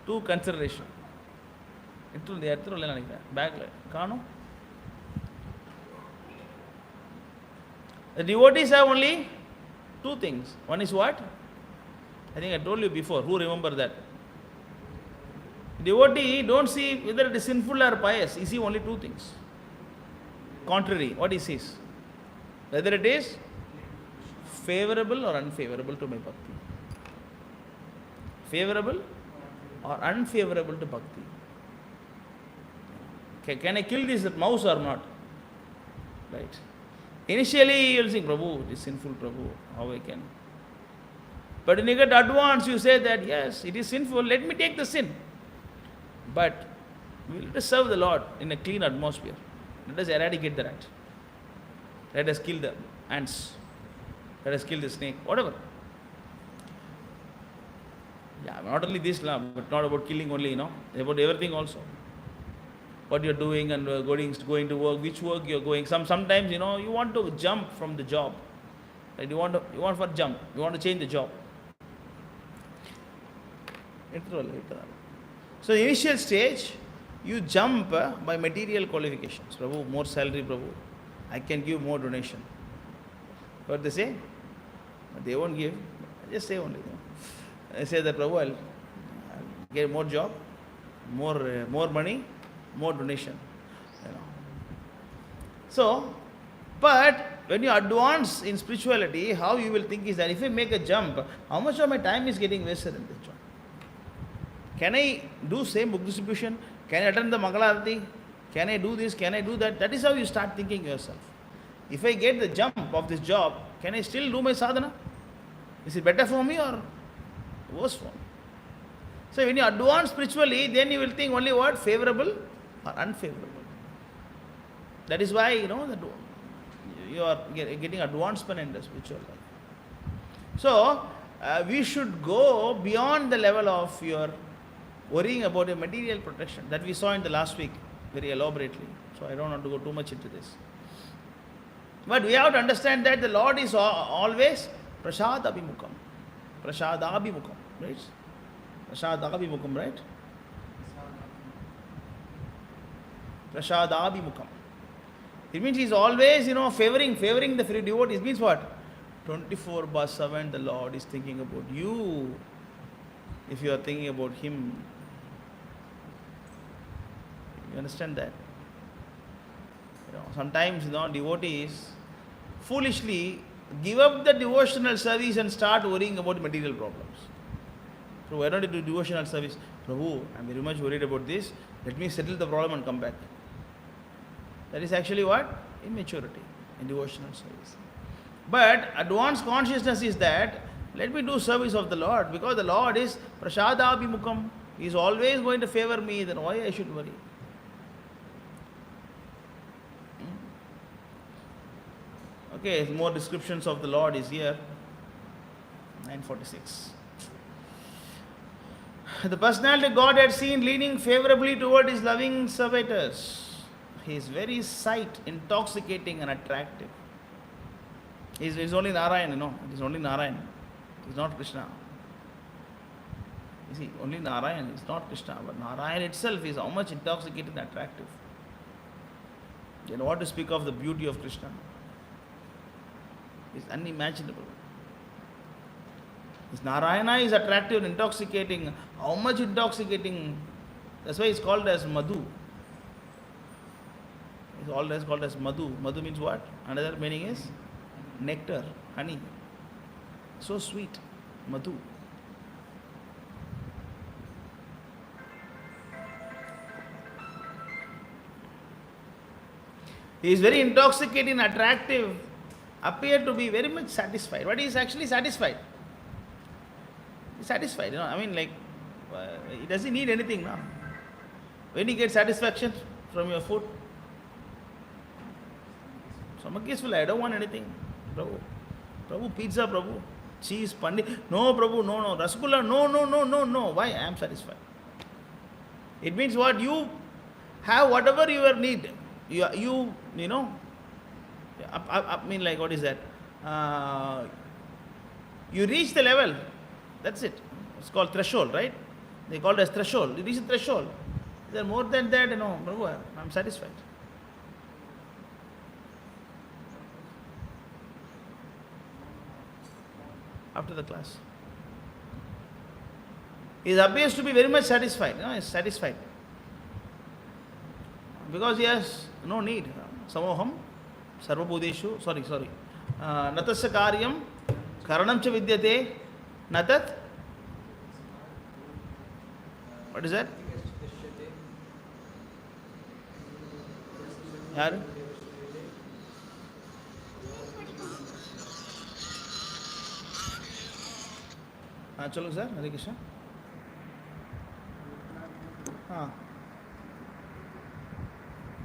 Speaker 1: 2 considerations. Back the devotees have only 2 things. One is what? I think I told you before. Who remember that? Devotee don't see whether it is sinful or pious. He sees only 2 things. Contrary, what he sees? Whether it is favorable or unfavorable to my bhakti. Favorable or unfavorable to bhakti. Can I kill this mouse or not? Right. Initially, you'll think, Prabhu, it is sinful, Prabhu, how I can. But when you get advanced, you say that, yes, it is sinful, let me take the sin. But let us serve the Lord in a clean atmosphere. Let us eradicate the rat. Let us kill the ants. Let us kill the snake, whatever. Yeah, not only this, but not about killing only, about everything also. What you're doing and going to work, which work you're going. Sometimes, you want to jump from the job. Right? You want for jump. You want to change the job. So the initial stage, you jump by material qualifications. Prabhu, more salary, Prabhu. I can give more donation. What they say? But they won't give. Just say only. I say that, Prabhu, I'll get more job, more money, more donation. So, but when you advance in spirituality, how you will think is that if I make a jump, how much of my time is getting wasted in this job? Can I do same book distribution? Can I attend the Mangalarati? Can I do this? Can I do that? That is how you start thinking yourself. If I get the jump of this job, can I still do my sadhana? Is it better for me or worse for me? So when you advance spiritually, then you will think only what? Favorable or unfavorable. That is why, that you are getting advancement in the spiritual life. So, we should go beyond the level of your worrying about your material protection. That we saw in the last week very elaborately. So I don't want to go too much into this. But we have to understand that the Lord is always Prashadabhimukam. Prashadabhimukam, right? Prashadabhimukam, right? Prashadabhimukam. It means He is always, favoring the free devotees. It means what? 24/7 the Lord is thinking about you. If you are thinking about Him. You understand that? Sometimes, devotees foolishly give up the devotional service and start worrying about material problems. So why don't you do devotional service? Prabhu, I'm very much worried about this. Let me settle the problem and come back. That is actually what? Immaturity in devotional service. But advanced consciousness is that, let me do service of the Lord, because the Lord is Prashadabhimukam. He is always going to favor me, then why I should worry? Okay, more descriptions of the Lord is here. 946. The personality of God had seen leaning favorably toward His loving servitors. He is very sight intoxicating and attractive. He is only Narayan, It is only Narayan. It is not Krishna. You see, only Narayan is not Krishna, but Narayan itself is how much intoxicating and attractive. Then what to speak of the beauty of Krishna? It's unimaginable. This Narayana is attractive and intoxicating. How much intoxicating? That's why it's called as Madhu. It's always called as Madhu. Madhu means what? Another meaning is nectar, honey. So sweet. Madhu. He is very intoxicating, attractive, appear to be very much satisfied. But he is actually satisfied. He's satisfied, he doesn't need anything now. When he gets satisfaction from your food, stomach is full, I don't want anything. Prabhu, pizza, Prabhu, cheese, pandit. No, Prabhu, no, rasgulla, no. Why? I am satisfied. It means what? You have whatever your need. What is that? You reach the level. That's it. It's called threshold, right? They call it as threshold. You reach the threshold. Is there more than that? Prabhu, I'm satisfied. After the class. He appears to be very much satisfied. He's satisfied. Because he has no need. Samoham, sarvabhudeshu, sorry. Natasya karyam, karanam cha vidyate, natat. What is that? Yaar? சொல்லுங்கள் sir. Hare Krishna.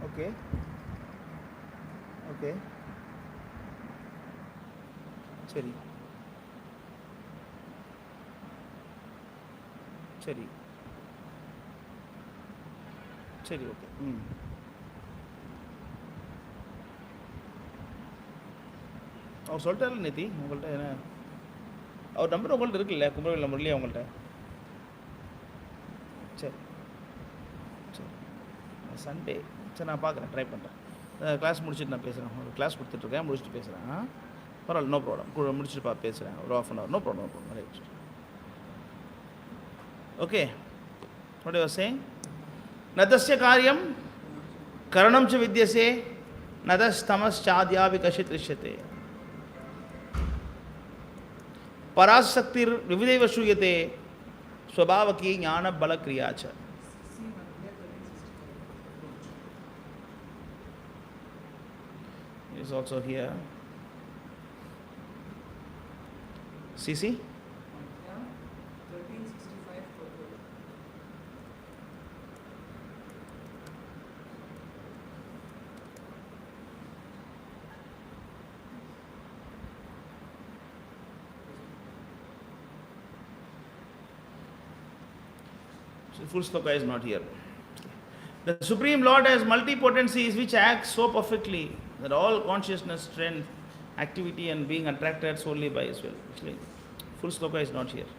Speaker 1: Okay okay சரி சரி சரி okay. அவர் சொல்லிட்டாரு நேத்தி உங்கள்கிட்ட. என்ன அவர் number உங்கள்கிட்ட இருக்குல்ல, குமரவேல் நம்பர் இல்லையா உங்கள்கிட்ட? சரி சரி சண்டே சரி நான் பார்க்குறேன், ட்ரை பண்ணுறேன். கிளாஸ் முடிச்சுட்டு நான் பேசுகிறேன். ஒரு கிளாஸ் கொடுத்துட்ருக்கேன், முடிச்சுட்டு பேசுகிறேன். பரவாயில்ல, நோ ப்ராப்ளம். முடிச்சுட்டு பேசுகிறேன் ஒரு ½ hour. No problem. Right. Okay, what you are saying? நதஸ்ய காரியம் கரணம் ச வித்யசே நதஸ்தமஸ்சாத்யாபி கஷித் ரிஷ்யதே பராசக்திர் விவிதைவ சூயதே ஸ்வபாவகி ஞான பல கிரியா ச. Is also here. CC?
Speaker 2: Yeah, 1365 per word.
Speaker 1: So full sloka is not here. The Supreme Lord has multi-potencies which act so perfectly that all consciousness, strength, activity and being attracted solely by His will. Actually, full sloka is not here.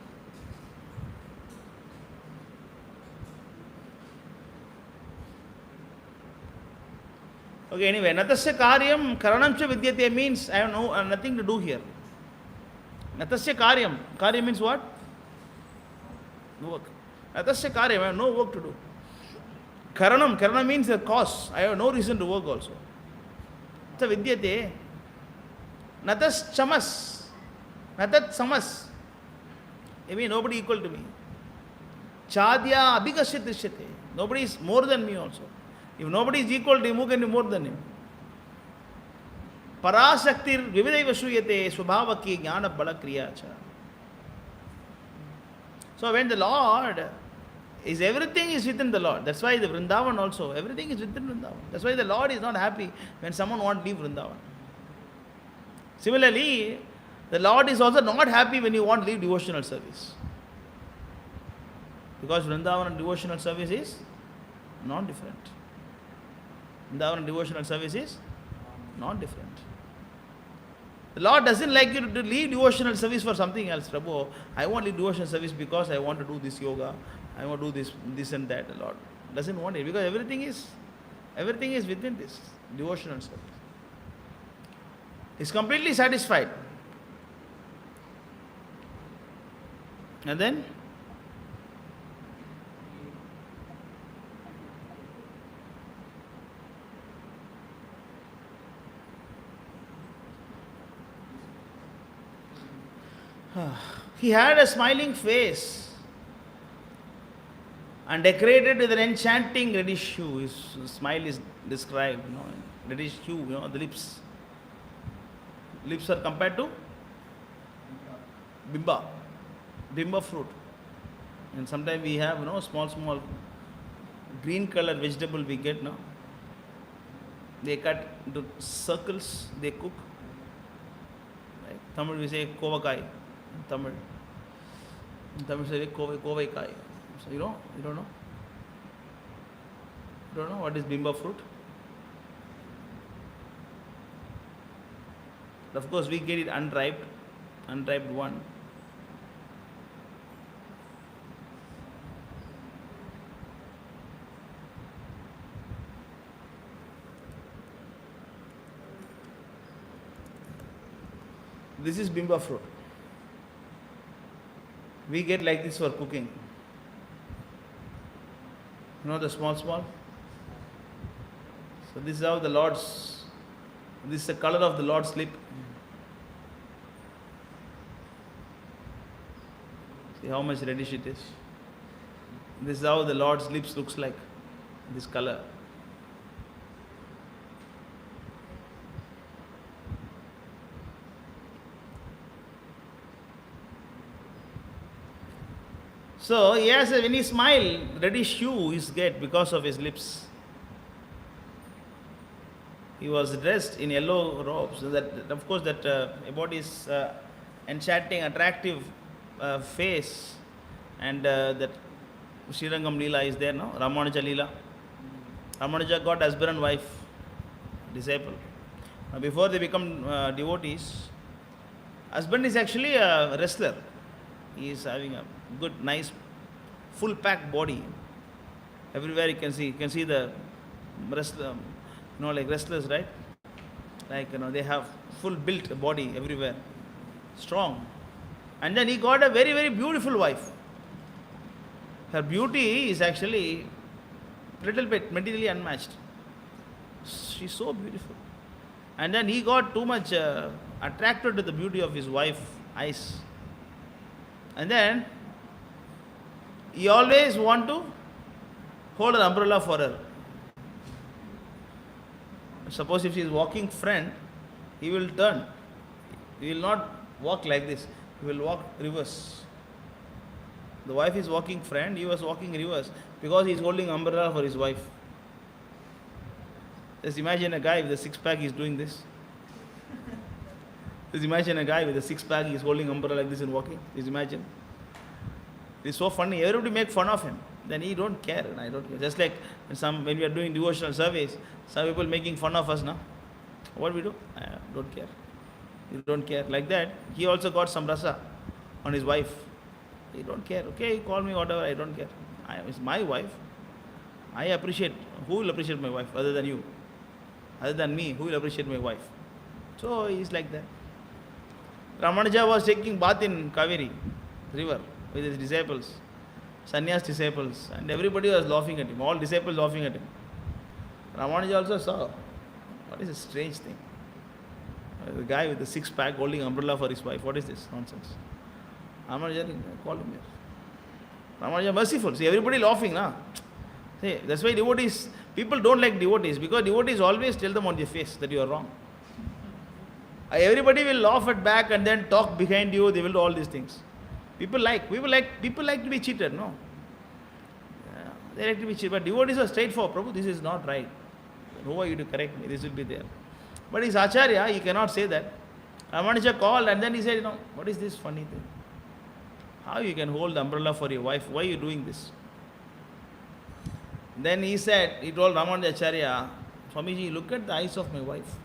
Speaker 1: Okay, anyway, natasya karyam karanam cha vidyate means I have nothing to do here. Natasya karyam. Karyam means what? Work. Natasya karyam, I have no work to do. Karana means a cause. I have no reason to work also. So vidyate. Natas chamas. Natat samas. I mean, nobody equal to me. Chadya abhikashit drishyate. Nobody is more than me also. If nobody is equal to him, who can be more than him? Parasaktir vividaiva shruyate swabhavaki jnana bala kriya cha. So when the Lord is, everything is within the Lord. That's why the Vrindavan also, everything is within Vrindavan. That's why the Lord is not happy when someone wants to leave Vrindavan. Similarly, the Lord is also not happy when you want to leave devotional service. Because Vrindavan and devotional service is not different. Vrindavan and devotional service is not different. The Lord doesn't like you to leave devotional service for something else. Prabhu, I want to leave devotional service because I want to do this yoga. I want to do this and that. The Lord doesn't want it because everything is within this devotional service. He's completely satisfied. And then he had a smiling face and decorated with an enchanting reddish hue. His smile is described, reddish hue, the lips. Lips are compared to bimba fruit. And sometimes we have, small green color vegetable we get, no? They cut into circles, they cook. Right? Tamil we say kovakai. Tamil say kovai kai. So you don't know? You don't know what is bimba fruit? Of course, we get it unripe one. This is bimba fruit. We get like this for cooking. The small. So this is how this is the color of the Lord's lip. See how much reddish it is. This is how the Lord's lips looks like. This color. So he has when he smile, reddish hue is get because of his lips. He was dressed in yellow robes. So that, of course, that about his enchanting, attractive face, and that Srirangam Leela is there, no? Ramanuja Leela. Ramanuja got husband and wife, disciple. Before they become devotees, husband is actually a wrestler. He is having a good, nice, full packed body. Everywhere you can see the wrestler, like wrestlers, right? Like, they have full built body everywhere, strong. And then he got a very, very beautiful wife. Her beauty is actually little bit materially unmatched. She's so beautiful. And then he got too much attracted to the beauty of his wife's eyes. And then he always want to hold an umbrella for her. Suppose if she is walking front, he will turn. He will not walk like this. He will walk reverse. The wife is walking front, he was walking reverse because he is holding umbrella for his wife. Just imagine a guy with a six-pack is doing this. Just imagine a guy with a six-pack is holding umbrella like this and walking. Just imagine. It's so funny. Everybody make fun of him. Then he don't care, and I don't care. Just like when we are doing devotional service, some people making fun of us now. What we do? I don't care. You don't care. Like that, he also got some rasa on his wife. He don't care. Okay, call me whatever, I don't care. It's my wife. I appreciate. Who will appreciate my wife other than you? Other than me, who will appreciate my wife? So he's like that. Ramanuja was taking bath in Kaveri river with his disciples, sannyas disciples, and everybody was laughing at him. All disciples laughing at him. Ramanuja also saw. What is a strange thing? The guy with the six-pack holding umbrella for his wife. What is this nonsense? Ramanuja, call him here. Ramanuja merciful. See, everybody laughing, na? See, that's why devotees, people don't like devotees, because devotees always tell them on their face that you are wrong. Everybody will laugh at back and then talk behind you. They will do all these things. People like to be cheated, no? Yeah, they like to be cheated. But devotees are straightforward. Prabhu, this is not right. Who are you to correct me? This will be there. But his acharya, he cannot say that. Ramanuja called and then he said, what is this funny thing? How you can hold the umbrella for your wife? Why are you doing this? Then he told Ramanuja Acharya, Swamiji, look at the eyes of my wife.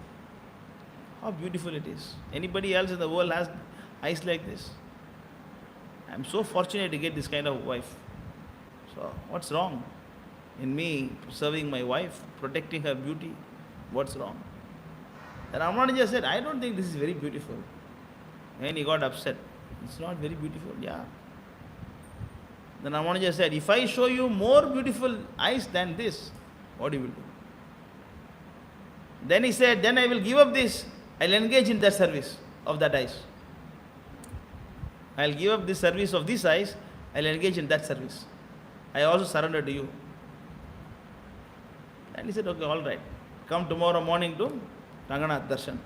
Speaker 1: How beautiful it is. Anybody else in the world has eyes like this? I am so fortunate to get this kind of wife. So, what's wrong in me serving my wife, protecting her beauty? What's wrong? And Ramanuja said, I don't think this is very beautiful. And he got upset. It's not very beautiful. Yeah. Then Ramanuja said, if I show you more beautiful eyes than this, what you will do? Then he said, then I will give up this. I'll engage in that service of that eyes. I'll give up this service of these eyes. I'll engage in that service. I also surrender to you. And he said, okay, all right. Come tomorrow morning to Ranganath Darshan.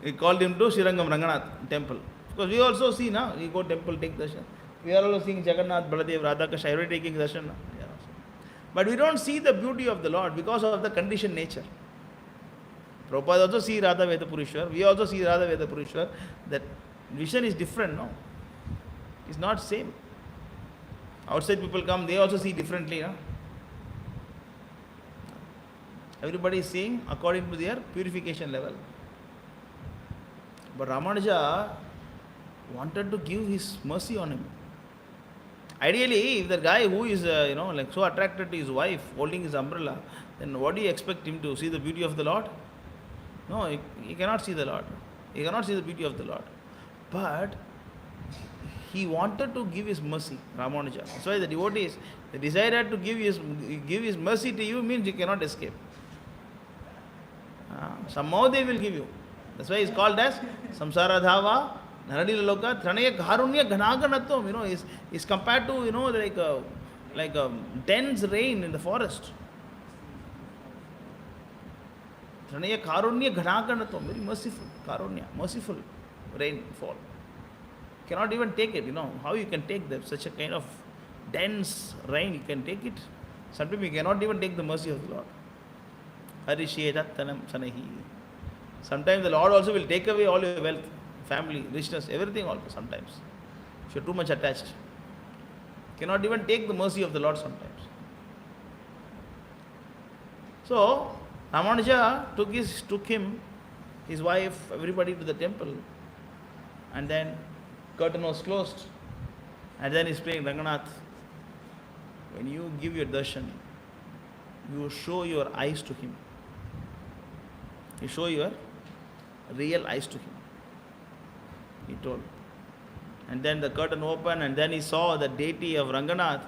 Speaker 1: He called him to Srirangam Ranganath temple. Because we also see now, we go temple, take darshan. We are also seeing Jagannath, Baladev, Radha-Krishna, everybody taking darshan now. Yeah. But we don't see the beauty of the Lord because of the conditioned nature. Prabhupada also see Radha Vedapurishwar. We also see Radha Vedapurishwar. That vision is different, no? It's not same. Outside people come, they also see differently, no? Everybody is seeing according to their purification level. But Ramanuja wanted to give his mercy on him. Ideally, if the guy who is like so attracted to his wife holding his umbrella, then what do you expect him to see the beauty of the Lord? No, he cannot see the Lord. He cannot see the beauty of the Lord. But he wanted to give his mercy, Ramanuja. That's why the devotees, the desire to give his mercy to you means you cannot escape. Somehow they will give you. That's why it's called as Samsara Dhava, Naradila Loka, Tranaya Karunya Ghanaganatam, is compared to, like a dense rain in the forest. Tranaya Karunya Ghanaganatam, very merciful, Karunya, merciful rainfall. Cannot even take it. How you can take such a kind of dense rain, you can take it? Sometimes you cannot even take the mercy of the Lord. Harishetattanam sanahi. Sometimes the Lord also will take away all your wealth, family, richness, everything also sometimes. If you're too much attached. Cannot even take the mercy of the Lord sometimes. So, Ramanuja took him, his wife, everybody to the temple, and then curtain was closed, and then he's praying, Ranganath, when you give your darshan, you show your eyes to him. You show your real eyes to him, he told. And then the curtain opened, and then he saw the deity of Ranganath.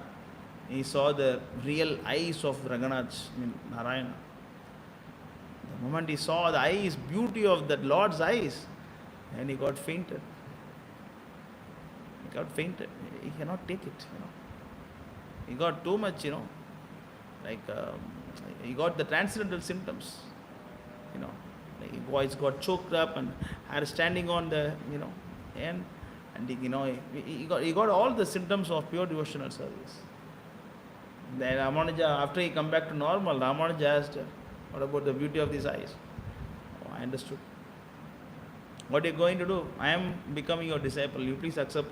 Speaker 1: He saw the real eyes of Ranganath, Narayana. The moment he saw the eyes, beauty of that Lord's eyes, and he got fainted. He got fainted. He cannot take it, He got too much, he got the transcendental symptoms, Like his voice got choked up and hair standing on the, and he got all the symptoms of pure devotional service. Then Ramanuja, after he come back to normal, Ramanuja asked, what about the beauty of these eyes? Oh, I understood. What are you going to do? I am becoming your disciple. You please accept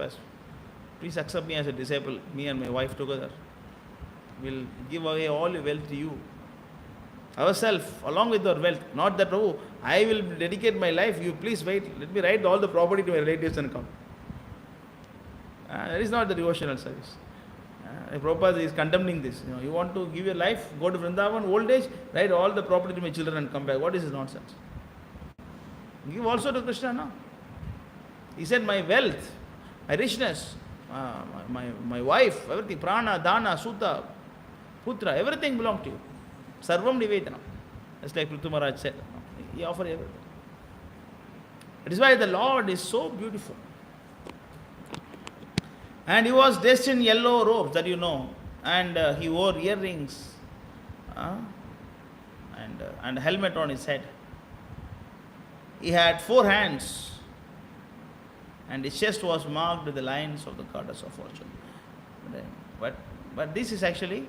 Speaker 1: me as a disciple. Me and my wife together will give away all your wealth to you. Ourselves, along with our wealth. Not that, oh, I will dedicate my life. You please wait. Let me write all the property to my relatives and come. That is not the devotional service. Prabhupada is condemning this. You want to give your life, go to Vrindavan, old age, write all the property to my children and come back. What is this nonsense? Give also to Krishna, no? He said, my wealth, my richness, my wife, everything, prana, dana, sutta, putra, everything belongs to you. Sarvam nivedanam. Just like Prithu Maharaj said. He offered everything. That is why the Lord is so beautiful. And he was dressed in yellow robes, that you know. And he wore earrings and a helmet on his head. He had 4 hands, and his chest was marked with the lines of the goddess of fortune. But this is actually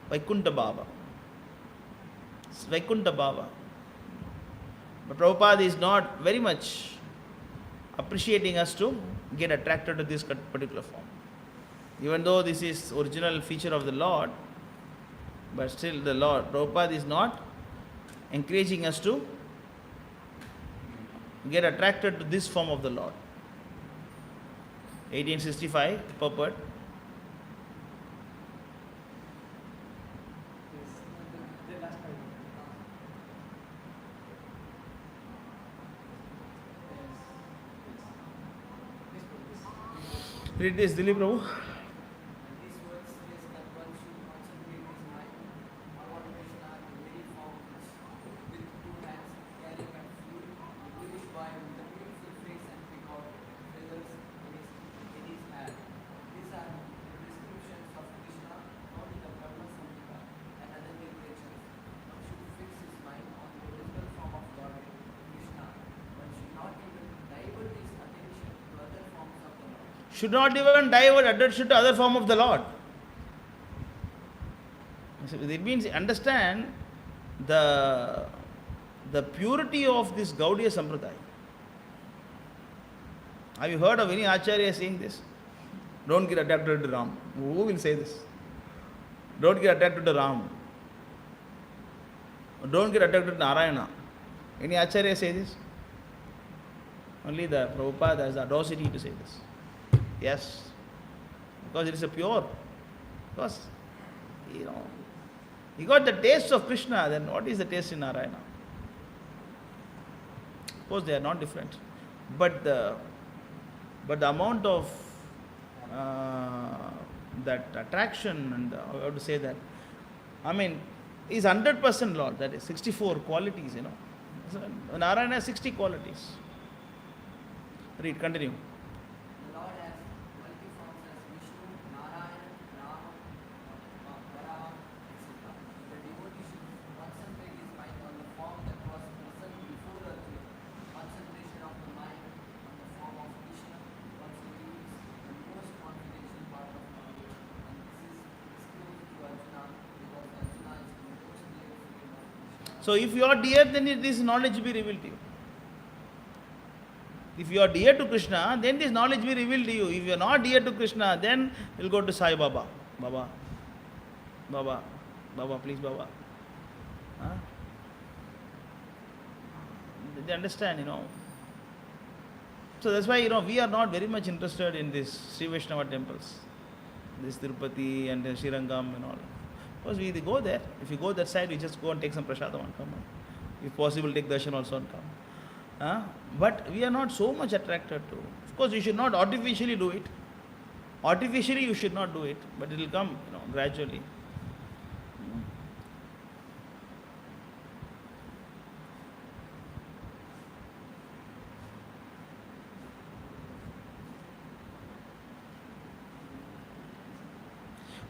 Speaker 1: Vaikuntha Baba. It's Vaikuntha Baba. But Prabhupada is not very much appreciating us to get attracted to this particular form. Even though this is original feature of the Lord, but still the Lord, Prabhupada is not encouraging us to get attracted to this form of the Lord. 1865, purport. Read this, Dilip Prabhu.
Speaker 4: These words suggest that one should concentrate his mind on what Krishna in very form is, with 2 hands carrying a flute, a bluish boy with a beautiful face and peacock feathers in his hand. These are the descriptions of Krishna found in the Brahma Samhita and other literatures. One should fix his mind on the original form of Godhead, Krishna. One should not even divert his attention to other forms of the Lord.
Speaker 1: Should not even divert attention to other form of the Lord. It means understand the purity of this Gaudiya Sampradaya. Have you heard of any Acharya saying this? Don't get attracted to Ram. Who will say this? Don't get attracted to Ram. Don't get attracted to Narayana. Any Acharya say this? Only the Prabhupada has the audacity to say this. Yes, because it is a pure. Because, he got the taste of Krishna, then what is the taste in Narayana? Of course, they are not different. But the amount of that attraction, and how to say that, is 100% Lord, that is 64 qualities, So, Narayana has 60 qualities. Read, continue.
Speaker 4: The Lord has multi-forms as Vishnu, Narayana, Rama, Varaha, etc. The devotee should concentrate his mind on the form that was present before the truth. Concentration of the mind on the form of Krishna constitutes
Speaker 1: So if you are dear, then this knowledge will be revealed to you. If you are dear to Krishna, then this knowledge will be revealed to you. If you are not dear to Krishna, then you will go to Sai Baba. Baba, Baba, Baba, please Baba. Huh? They understand, So that's why, we are not very much interested in this Sri Vaishnava temples. This Tirupati and Srirangam and all. Because we go there. If you go that side, you just go and take some prasadam and come. If possible, take darshan also and come. But we are not so much attracted to. Of course, you should not artificially do it. Artificially, you should not do it. But it will come, gradually.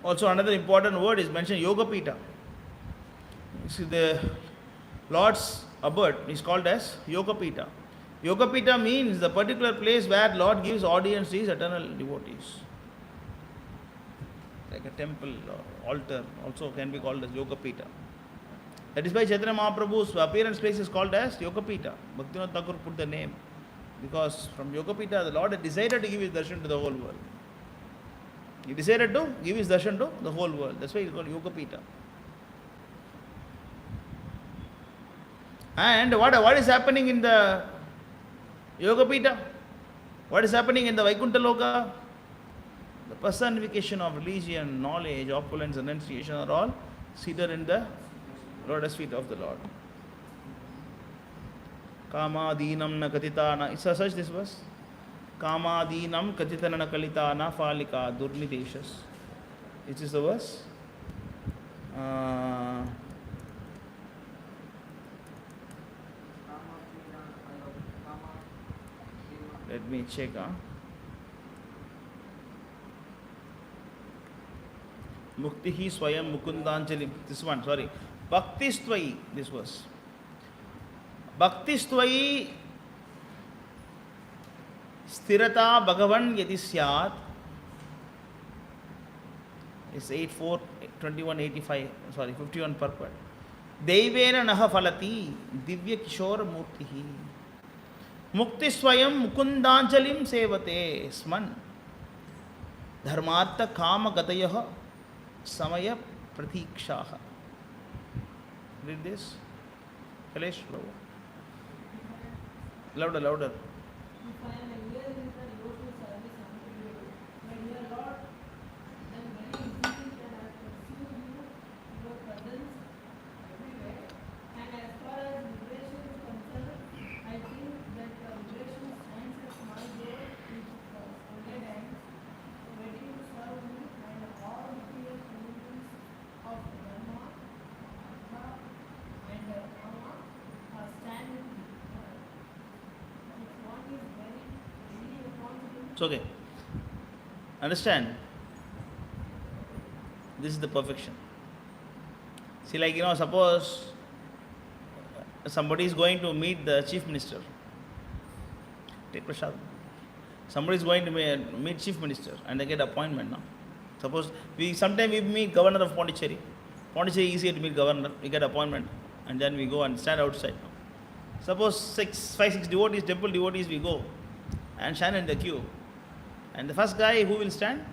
Speaker 1: Also, another important word is mentioned, Yoga Pita. See, the Lord's abode is called as Yoga Pita. Yoga Pita means the particular place where Lord gives audience to his eternal devotees. Like a temple or altar also can be called as Yoga Pita. That is why Chaitanya Mahaprabhu's appearance place is called as Yoga Pita. Bhaktivinoda Thakur put the name because from Yoga Pita the Lord had decided to give his darshan to the whole world. He decided to give his darshan to the whole world. That's why it's called Yoga Pita. And what is happening in the Yoga Pita? What is happening in the Vaikuntha Loka? The personification of religion, knowledge, opulence, renunciation are all seated in the lotus feet of the Lord. Kama deenam na katitana. It's a search this verse. Kamadinam katitanana kalitana falika durnideshas. Which is the verse? Let me check. Muktihi swayam mukundanjali. This one, sorry. Bhaktistvai, this verse. Bhaktistvai Sthirata Bhagavan Yadi Syat is 8.4, 21.85, sorry, 51 per quad. Devena Naha Falati Divya Kishora Murtihi Mukti Swayam Mukundanjalim Sevate Sman Dharmartha Kama Gatayaha Samaya Pratikshaha. Read this. Kalesh, louder, louder.
Speaker 5: If I am engaged in the devotional service unto you, my dear Lord, then very easily can I pursue you, your presence everywhere. And as far as liberation is concerned, I think that liberation stands at my door with folded hands, ready to serve you, and all the communities of Dharma, Bhakta, and Kama stand with me. If one is very responsible.
Speaker 1: It's okay. Understand? This is the perfection. See, like, suppose somebody is going to meet the chief minister. Take Prashad. Somebody is going to meet chief minister and they get appointment now. Suppose sometimes we meet governor of Pondicherry. Pondicherry is easier to meet governor. We get appointment and then we go and stand outside. Suppose 5, 6 devotees, temple devotees, we go and stand in the queue. And the first guy who will stand?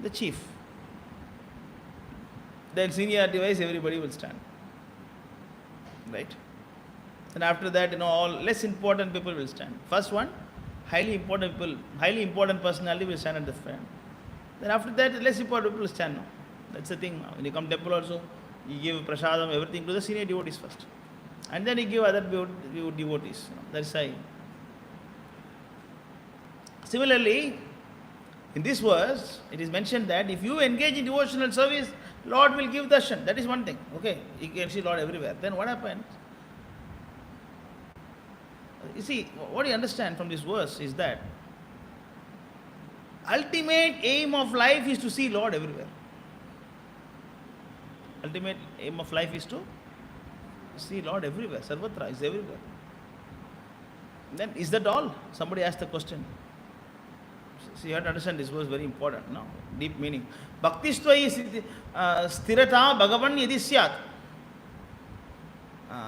Speaker 1: The chief. Then seniority wise, everybody will stand. Right? And after that, all less important people will stand. First one, highly important people, highly important personality will stand at the front. Then after that, less important people will stand now. That's the thing now. When you come temple also, you give prasadam, everything to the senior devotees first. And then you give other devotees. That's why. Similarly, in this verse, it is mentioned that if you engage in devotional service, Lord will give darshan. That is one thing. Okay, you can see Lord everywhere. Then what happens? You see, what you understand from this verse is that ultimate aim of life is to see Lord everywhere. Ultimate aim of life is to see Lord everywhere. Sarvatra is everywhere. Then is that all? Somebody asked the question. So you have to understand this verse very important now. Deep meaning. Bhaktistvai sthirata bhagavan yadi syat.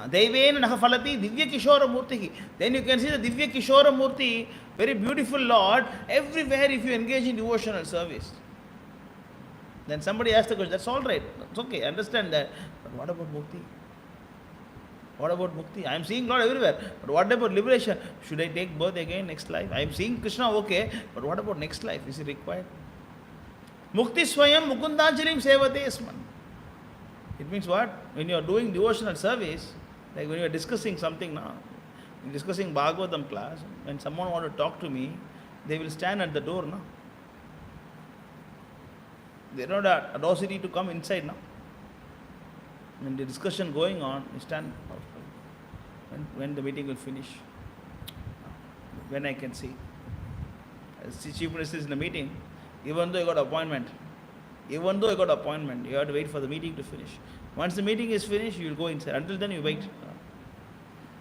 Speaker 1: Devena Nahafalati Divya Kishora Murti. Then you can see the Divya Kishora Murti, very beautiful Lord, everywhere if you engage in devotional service. Then somebody asked the question, that's all right, it's okay, I understand that. But what about Mukti? What about Mukti? I am seeing Lord everywhere. But what about liberation? Should I take birth again next life? I am seeing Krishna, okay. But what about next life? Is it required? Mukti Swayam Mukundanjalim Sevate Asman. It means what? When you are doing devotional service, like when you are discussing something now, discussing Bhagavatam class, when someone want to talk to me, they will stand at the door now. They don't have audacity to come inside now. When the discussion going on, you stand outside. When the meeting will finish. When I can see. As the Chief Minister is in the meeting, even though you got appointment, you have to wait for the meeting to finish. Once the meeting is finished, you will go inside. Until then, you wait.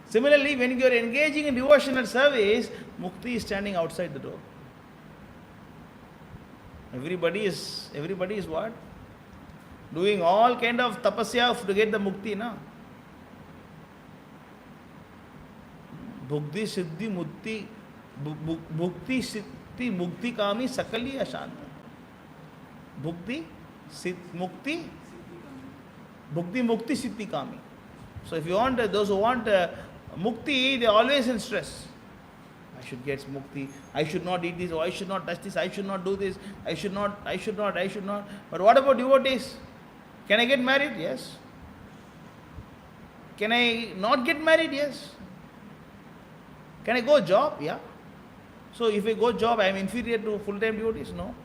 Speaker 1: Similarly, when you are engaging in devotional service, Mukti is standing outside the door. Everybody is what? Doing all kind of tapasya to get the Mukti, na? Bhukti Siddhi Mukti Bhukti Siddhi Mukti Kami Sakali Ashanta. Bhukti Mukti Bhukti Mukti Siddhi Kami. So if you want, those who want Mukti, they are always in stress. I should get Mukti, I should not eat this, or I should not touch this, I should not do this, I should not. But what about devotees? Can I get married? Yes. Can I not get married? Yes. Can I go job? Yeah. So if I go job, I am inferior to full-time devotees? No.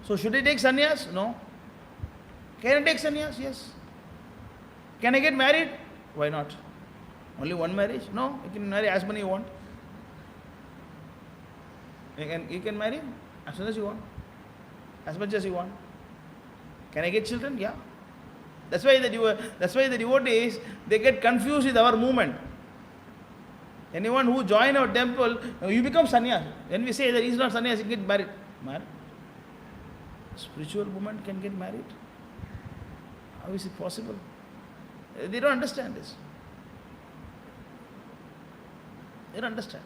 Speaker 1: So should I take sannyas? No. Can I take sannyas? Yes. Can I get married? Why not? Only one marriage? No. You can marry as many you want. You can marry as soon as you want. As much as you want. Can I get children? Yeah. That's why the devotees, they get confused with our movement. Anyone who join our temple, you become sannyas. When we say that he is not sannyas, he get married. Spiritual woman can get married? How is it possible? They don't understand this. They don't understand.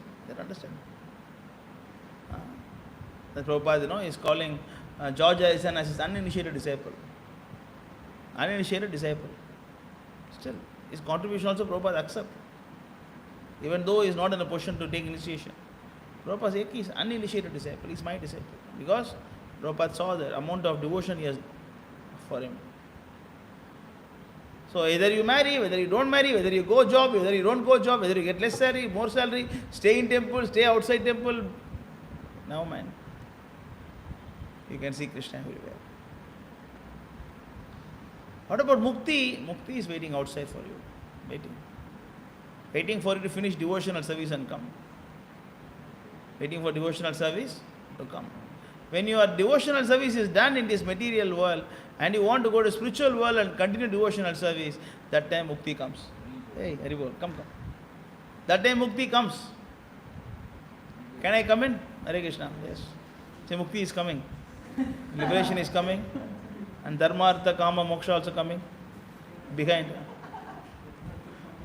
Speaker 1: The Prabhupada, is calling George Harrison as his uninitiated disciple. Still, his contribution also Prabhupada accept. Even though he is not in a position to take initiation. Prabhupada says he is uninitiated disciple, he is my disciple. Because Prabhupada saw the amount of devotion he has for him. So either you marry, whether you don't marry, whether you go job, whether you don't go job, whether you get less salary, more salary, stay in temple, stay outside temple. Now man, you can see Krishna everywhere. What about Mukti? Mukti is waiting outside for you. Waiting for you to finish devotional service and come. Waiting for devotional service to come. When your devotional service is done in this material world and you want to go to spiritual world and continue devotional service, that time Mukti comes. Hey, Haribol, come. That time Mukti comes. Can I come in? Hare Krishna. Yes. Say Mukti is coming. Liberation is coming. And Dharma, Artha, Kama, Moksha also coming. Behind.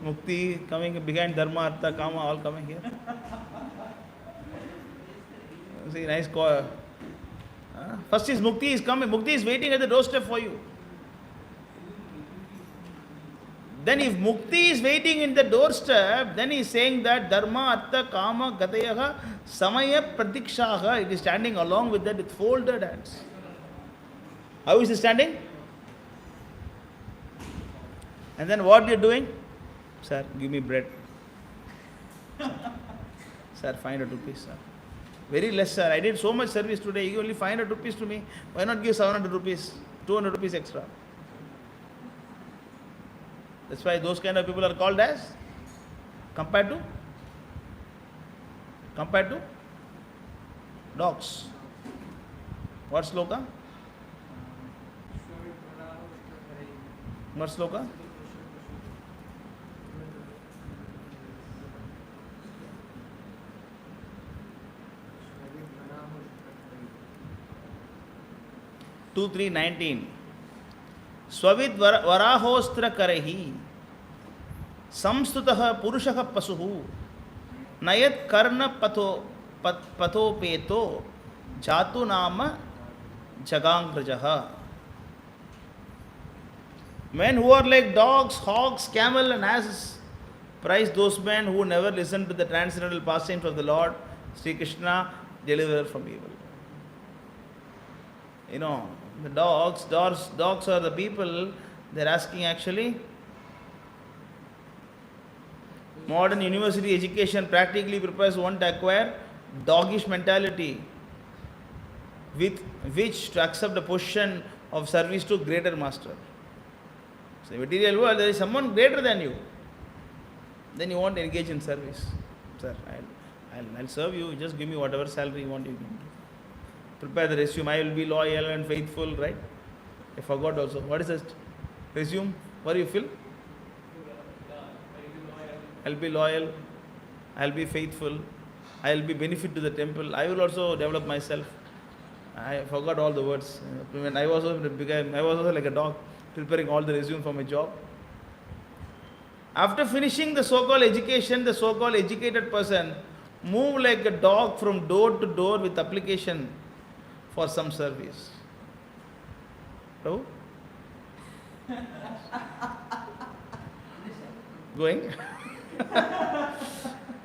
Speaker 1: Mukti coming behind Dharma, Artha, Kama, all coming here. See, nice call. First is Mukti is coming. Mukti is waiting at the doorstep for you. Then if Mukti is waiting in the doorstep, then he is saying that Dharma, Artha, Kama, Gatayaha, Samaya, Pratikshaha, it is standing along with that with folded hands. How is it standing? And then what you are doing? Sir, give me bread. Sir, 500 rupees, sir. Very less, sir. I did so much service today. You only 500 rupees to me. Why not give 700 rupees? 200 rupees extra. That's why those kind of people are called as compared to dogs. What sloka? What sloka? (2-3-19). Swavid varahostra karehi samstutah purushah pasuhu nayat karna patho peto jatu nama jagangrajaha. Men who are like dogs, hogs, camel and asses, praise those men who never listen to the transcendental pastimes of the Lord, Sri Krishna, deliverer from evil. You know, the dogs are the people, they're asking actually, modern university education practically prepares one to acquire doggish mentality with which to accept the position of service to greater master. So in the material world, there is someone greater than you. Then you want to engage in service. Sir, I'll serve you, just give me whatever salary you want, you can. Prepare the resume, I will be loyal and faithful, right? I forgot also. What is that resume? What do you fill? I'll be loyal, I'll be faithful, I'll be benefit to the temple, I will also develop myself. I forgot all the words. When I was also like a dog, preparing all the resume for my job. After finishing the so-called education, the so-called educated person move like a dog from door to door with application for some service. Prabhu? Going?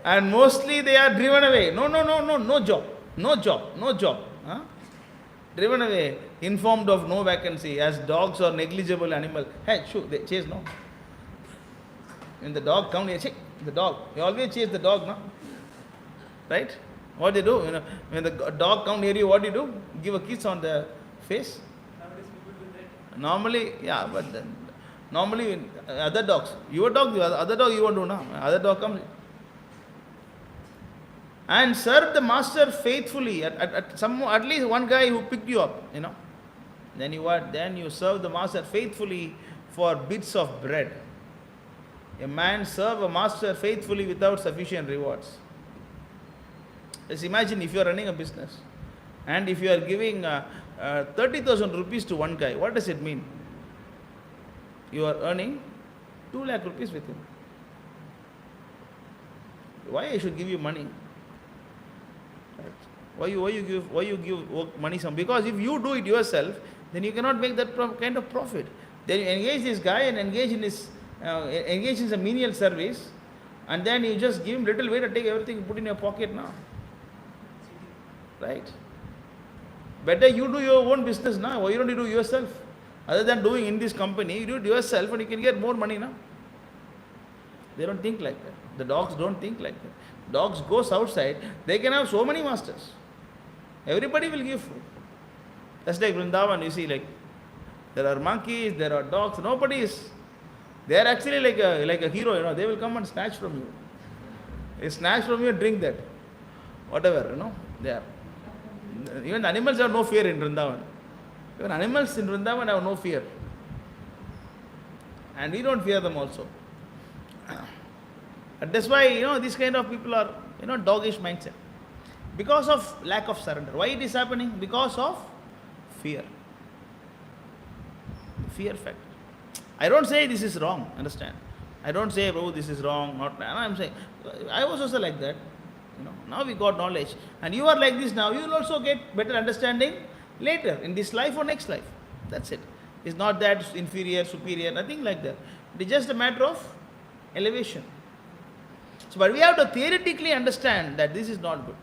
Speaker 1: And mostly they are driven away. No job. Huh? Driven away, informed of no vacancy, as dogs are negligible animal. Hey, they chase, no? When the dog comes, they chase the dog. You always chase the dog, no? Right? What do you do? You know, when the dog comes near you, what do you do? Give a kiss on the face?
Speaker 4: Nowadays people do that.
Speaker 1: Normally, yeah, but then, normally other dogs, your dog, other dog you won't do now. Other dog comes and serve the master faithfully. At least one guy who picked you up, you know. Then you serve the master faithfully for bits of bread. A man serve a master faithfully without sufficient rewards. Just imagine if you are running a business and if you are giving 30,000 rupees to one guy, what does it mean? You are earning 2 lakh rupees with him. Why I should give you money? Right? Why you give work money some? Because if you do it yourself, then you cannot make that kind of profit. Then you engage this guy and engage in some menial service, and then you just give him little way to take everything, put in your pocket now. Right? Better you do your own business now. Why you don't do it yourself? Other than doing in this company, you do it yourself and you can get more money now. They don't think like that. The dogs don't think like that. Dogs goes outside, they can have so many masters. Everybody will give food. That's like Vrindavan, you see, like there are monkeys, there are dogs, nobody is. They are actually like a hero, you know. They will come and snatch from you. They snatch from you and drink that. Whatever, you know, they are. Even the animals have no fear in Vrindavan. Even animals in Vrindavan have no fear. And we don't fear them also. And that's why, you know, these kind of people are, you know, doggish mindset. Because of lack of surrender. Why it is happening? Because of fear. Fear factor. I don't say this is wrong, understand? I don't say, oh, this is wrong, not. I'm saying, I was also like that. You know, now we got knowledge. And you are like this now, you will also get better understanding later, in this life or next life. That's it. It's not that inferior, superior, nothing like that. It is just a matter of elevation. So, but we have to theoretically understand that this is not good.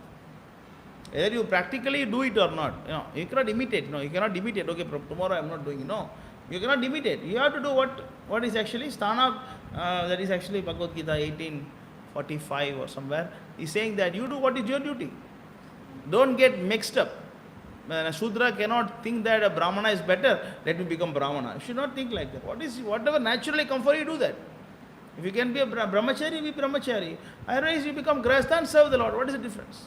Speaker 1: Whether you practically do it or not, you know, you cannot imitate. No, you cannot imitate. Okay, tomorrow I am not doing it. No, you cannot imitate. You have to do what is actually sthana. That is actually Bhagavad Gita 18:45 or somewhere. He's saying that you do what is your duty. Don't get mixed up. A Shudra cannot think that a Brahmana is better. Let me become Brahmana. You should not think like that. Whatever naturally come for you, do that. If you can be a brahmachari, be brahmachari. Otherwise, you become grahastha and serve the Lord. What is the difference?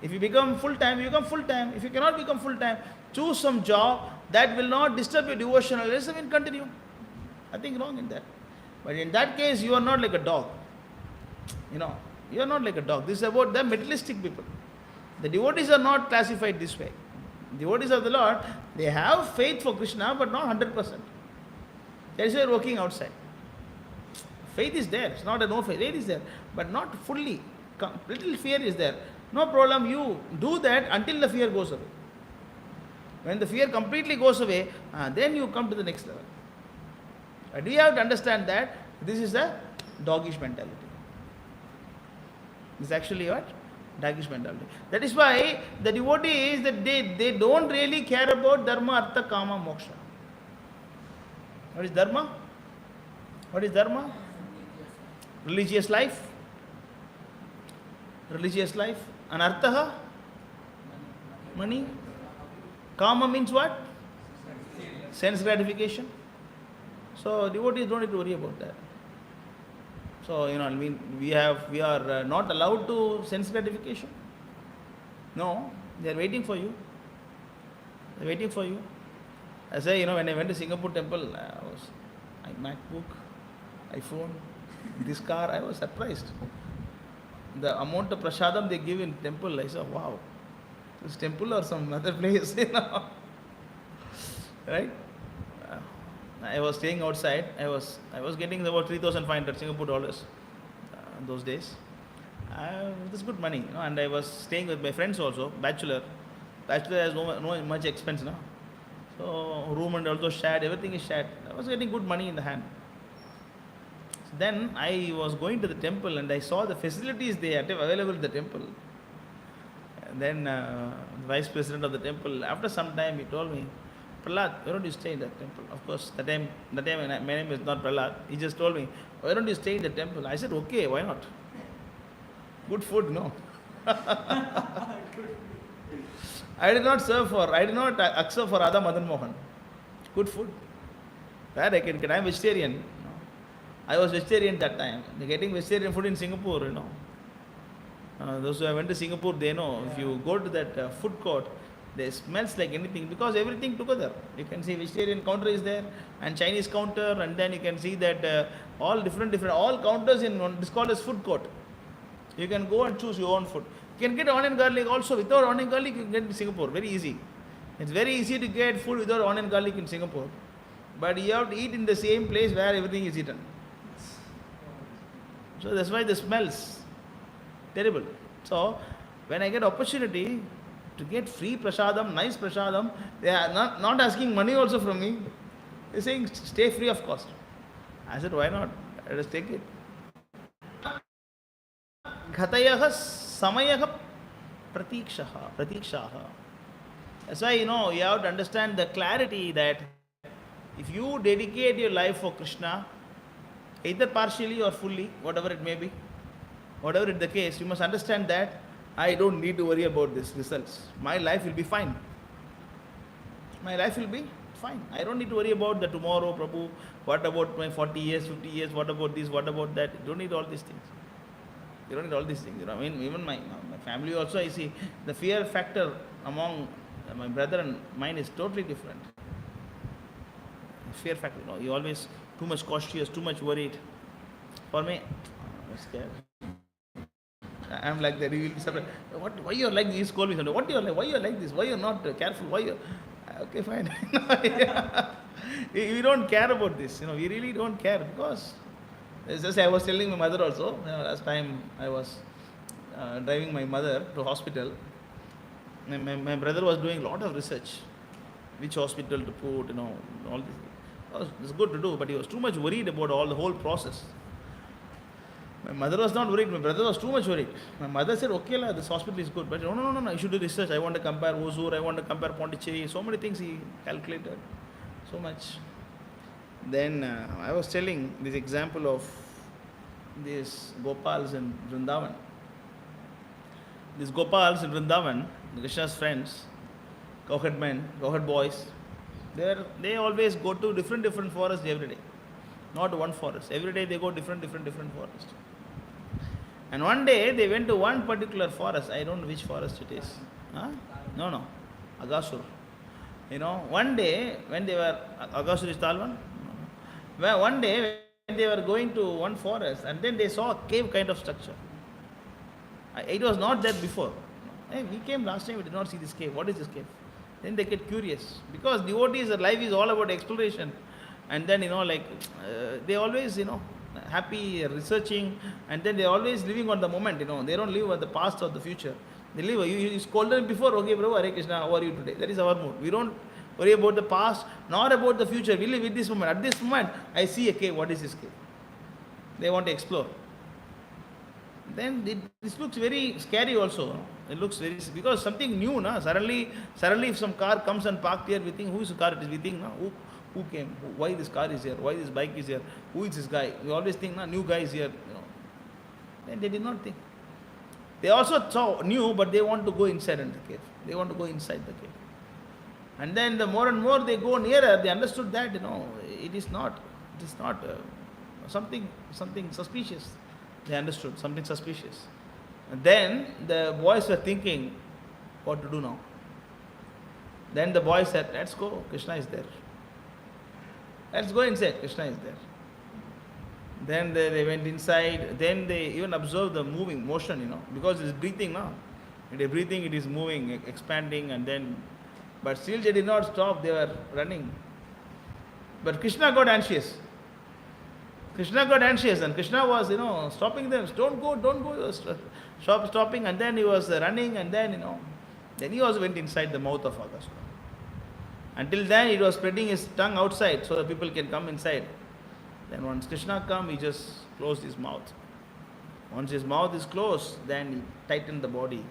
Speaker 1: If you become full-time, you become full-time. If you cannot become full-time, choose some job that will not disturb your devotional life and continue. Nothing wrong in that. But in that case, you are not like a dog. You know, you are not like a dog. This is about the materialistic people. The devotees are not classified this way. Devotees of the Lord, they have faith for Krishna, but not 100%. That is why you are working outside. Faith is there. It's not a no faith. Faith is there, but not fully. Little fear is there. No problem. You do that until the fear goes away. When the fear completely goes away, then you come to the next level. But we have to understand that this is a doggish mentality. This is actually what? Doggish mentality. That is why the devotees that they don't really care about dharma, artha, kama, moksha. What is dharma? What is dharma? Religious life. Religious life. And artha? Money. Kama means what? Sense gratification. So devotees don't need to worry about that. So, we are not allowed to sense gratification. No, they are waiting for you. They are waiting for you. I say, when I went to Singapore temple, I MacBook, iPhone, this car, I was surprised. The amount of prasadam they give in temple, I said, wow, this temple or some other place, right? I was staying outside. I was getting about 3,500 Singapore dollars those days. This good money, and I was staying with my friends also. Bachelor has no much expense, no. So room and also shared. Everything is shared. I was getting good money in the hand. So then I was going to the temple and I saw the facilities they had available in the temple. And then the vice president of the temple, after some time, he told me, Prahlad, why don't you stay in that temple? Of course, that time my name is not Prahlad. He just told me, why don't you stay in the temple? I said, okay, why not? Good food, no. I did not accept for Radha Madan Mohan. Good food. Where I can get? I am vegetarian. I was vegetarian that time. Getting vegetarian food in Singapore, those who went to Singapore, they know. If you go to that food court, it smells like anything because everything together. You can see vegetarian counter is there and Chinese counter, and then you can see that all different all counters in one. This is called as food court. You can go and choose your own food. You can get onion garlic also. Without onion garlic, you can get in Singapore. Very easy. It's very easy to get food without onion garlic in Singapore. But you have to eat in the same place where everything is eaten. So that's why the smells terrible. So when I get opportunity to get free prasadam, nice prasadam, they are not asking money also from me. They are saying stay free of cost. I said, why not? Let us take it. Ghatayah samayah pratikshaha. That's why you have to understand the clarity that if you dedicate your life for Krishna, either partially or fully, whatever it may be, whatever is the case, you must understand that I don't need to worry about these results. My life will be fine. My life will be fine. I don't need to worry about the tomorrow, Prabhu. What about my 40 years, 50 years? What about this? What about that? You don't need all these things. You don't need all these things. Even my family also, I see the fear factor among my brother and mine is totally different. Fear factor, you always too much cautious, too much worried. For me, I'm scared. I'm like that. He will be surprised. Why you are like this? Call me. What you are like? Why you are like this? Why you are not careful? Why you? Okay, fine. We don't care about this. We really don't care because. It's just I was telling my mother also. Last time I was driving my mother to hospital. My brother was doing a lot of research, which hospital to put. All this. It's good to do, but he was too much worried about the whole process. My mother was not worried. My brother was too much worried. My mother said, okay, this hospital is good. But no, you should do research. I want to compare Hosur. I want to compare Pondicherry. So many things he calculated. So much. Then I was telling this example of these Gopals in Vrindavan. These Gopals in Vrindavan, Krishna's friends, cowherd men, cowherd boys, they always go to different forests every day. Not one forest. Every day they go different forests. And one day they went to one particular forest. I don't know which forest it is. No. Agasur. One day when they were, Agasur is Talwan? No. One day when they were going to one forest and then they saw a cave kind of structure. It was not there before. Hey, we came last time, we did not see this cave. What is this cave? Then they get curious. Because devotees' life is all about exploration. and then they always happy researching, and then they're always living on the moment. They don't live on the past or the future. They live. You scolded him before. Okay, Prabhu, Hare Krishna. How are you today? That is our mood. We don't worry about the past nor about the future. We live with this moment. At this moment, I see a cave. What is this cave? They want to explore. Then this looks very scary also. It looks very, because something new, na? Suddenly if some car comes and parked here, we think, whose car it is? We think, na? Who came? Why this car is here? Why this bike is here? Who is this guy? We always think, na, new guy is here. Then they did not think. They also knew, but they want to go inside the cave. They want to go inside the cave. And then the more and more they go nearer, they understood that, it is not something suspicious. They understood something suspicious. And then the boys were thinking, what to do now? Then the boy said, let's go, Krishna is there. Let's go inside, Krishna is there. Then they went inside. Then they even observed the motion, because it's breathing now. It is breathing, it is moving, expanding, and then, but still they did not stop, they were running. But Krishna got anxious. And Krishna was, stopping them. Don't go. He was stopping, and then he was running, and then, then he also went inside the mouth of Agasura. Until then, he was spreading his tongue outside so that people can come inside. Then once Krishna came, he just closed his mouth. Once his mouth is closed, then he tightened the body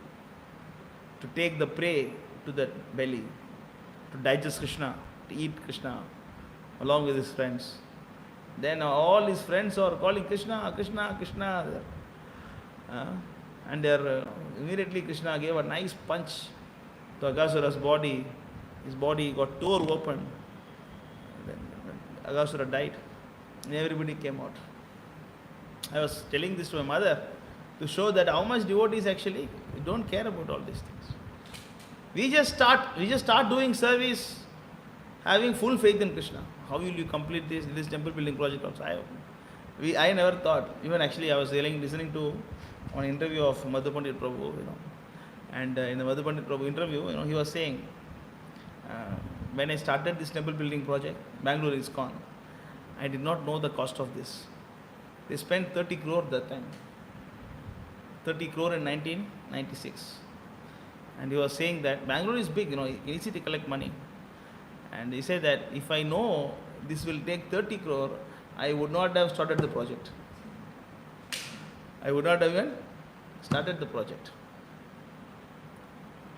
Speaker 1: to take the prey to the belly, to digest Krishna, to eat Krishna, along with his friends. Then all his friends are calling Krishna, Krishna, Krishna. And immediately Krishna gave a nice punch to Agasura's body. His body got tore open. Then Agasura died. And everybody came out. I was telling this to my mother to show that how much devotees actually don't care about all these things. We just start doing service, having full faith in Krishna. How will you complete this temple building project also? I never thought. Even actually I was listening to an interview of Madhu Pandit Prabhu, and in the Madhu Pandit Prabhu interview, he was saying, when I started this temple building project, Bangalore ISKCON, I did not know the cost of this. They spent 30 crore that time. 30 crore in 1996. And he was saying that Bangalore is big, easy to collect money. And he said that if I know this will take 30 crore, I would not have started the project. I would not have even started the project.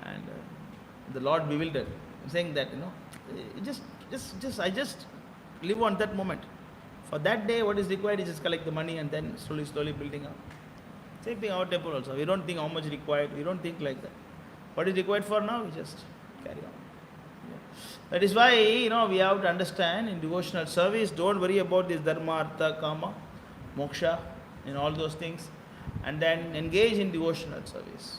Speaker 1: And the Lord bewildered, saying that, I just live on that moment. For that day, what is required is just collect the money and then slowly building up. Same thing our temple also. We don't think how much required. We don't think like that. What is required for now, we just carry on. That is why, we have to understand in devotional service, don't worry about this dharma, artha, kama, moksha, and all those things. And then engage in devotional service.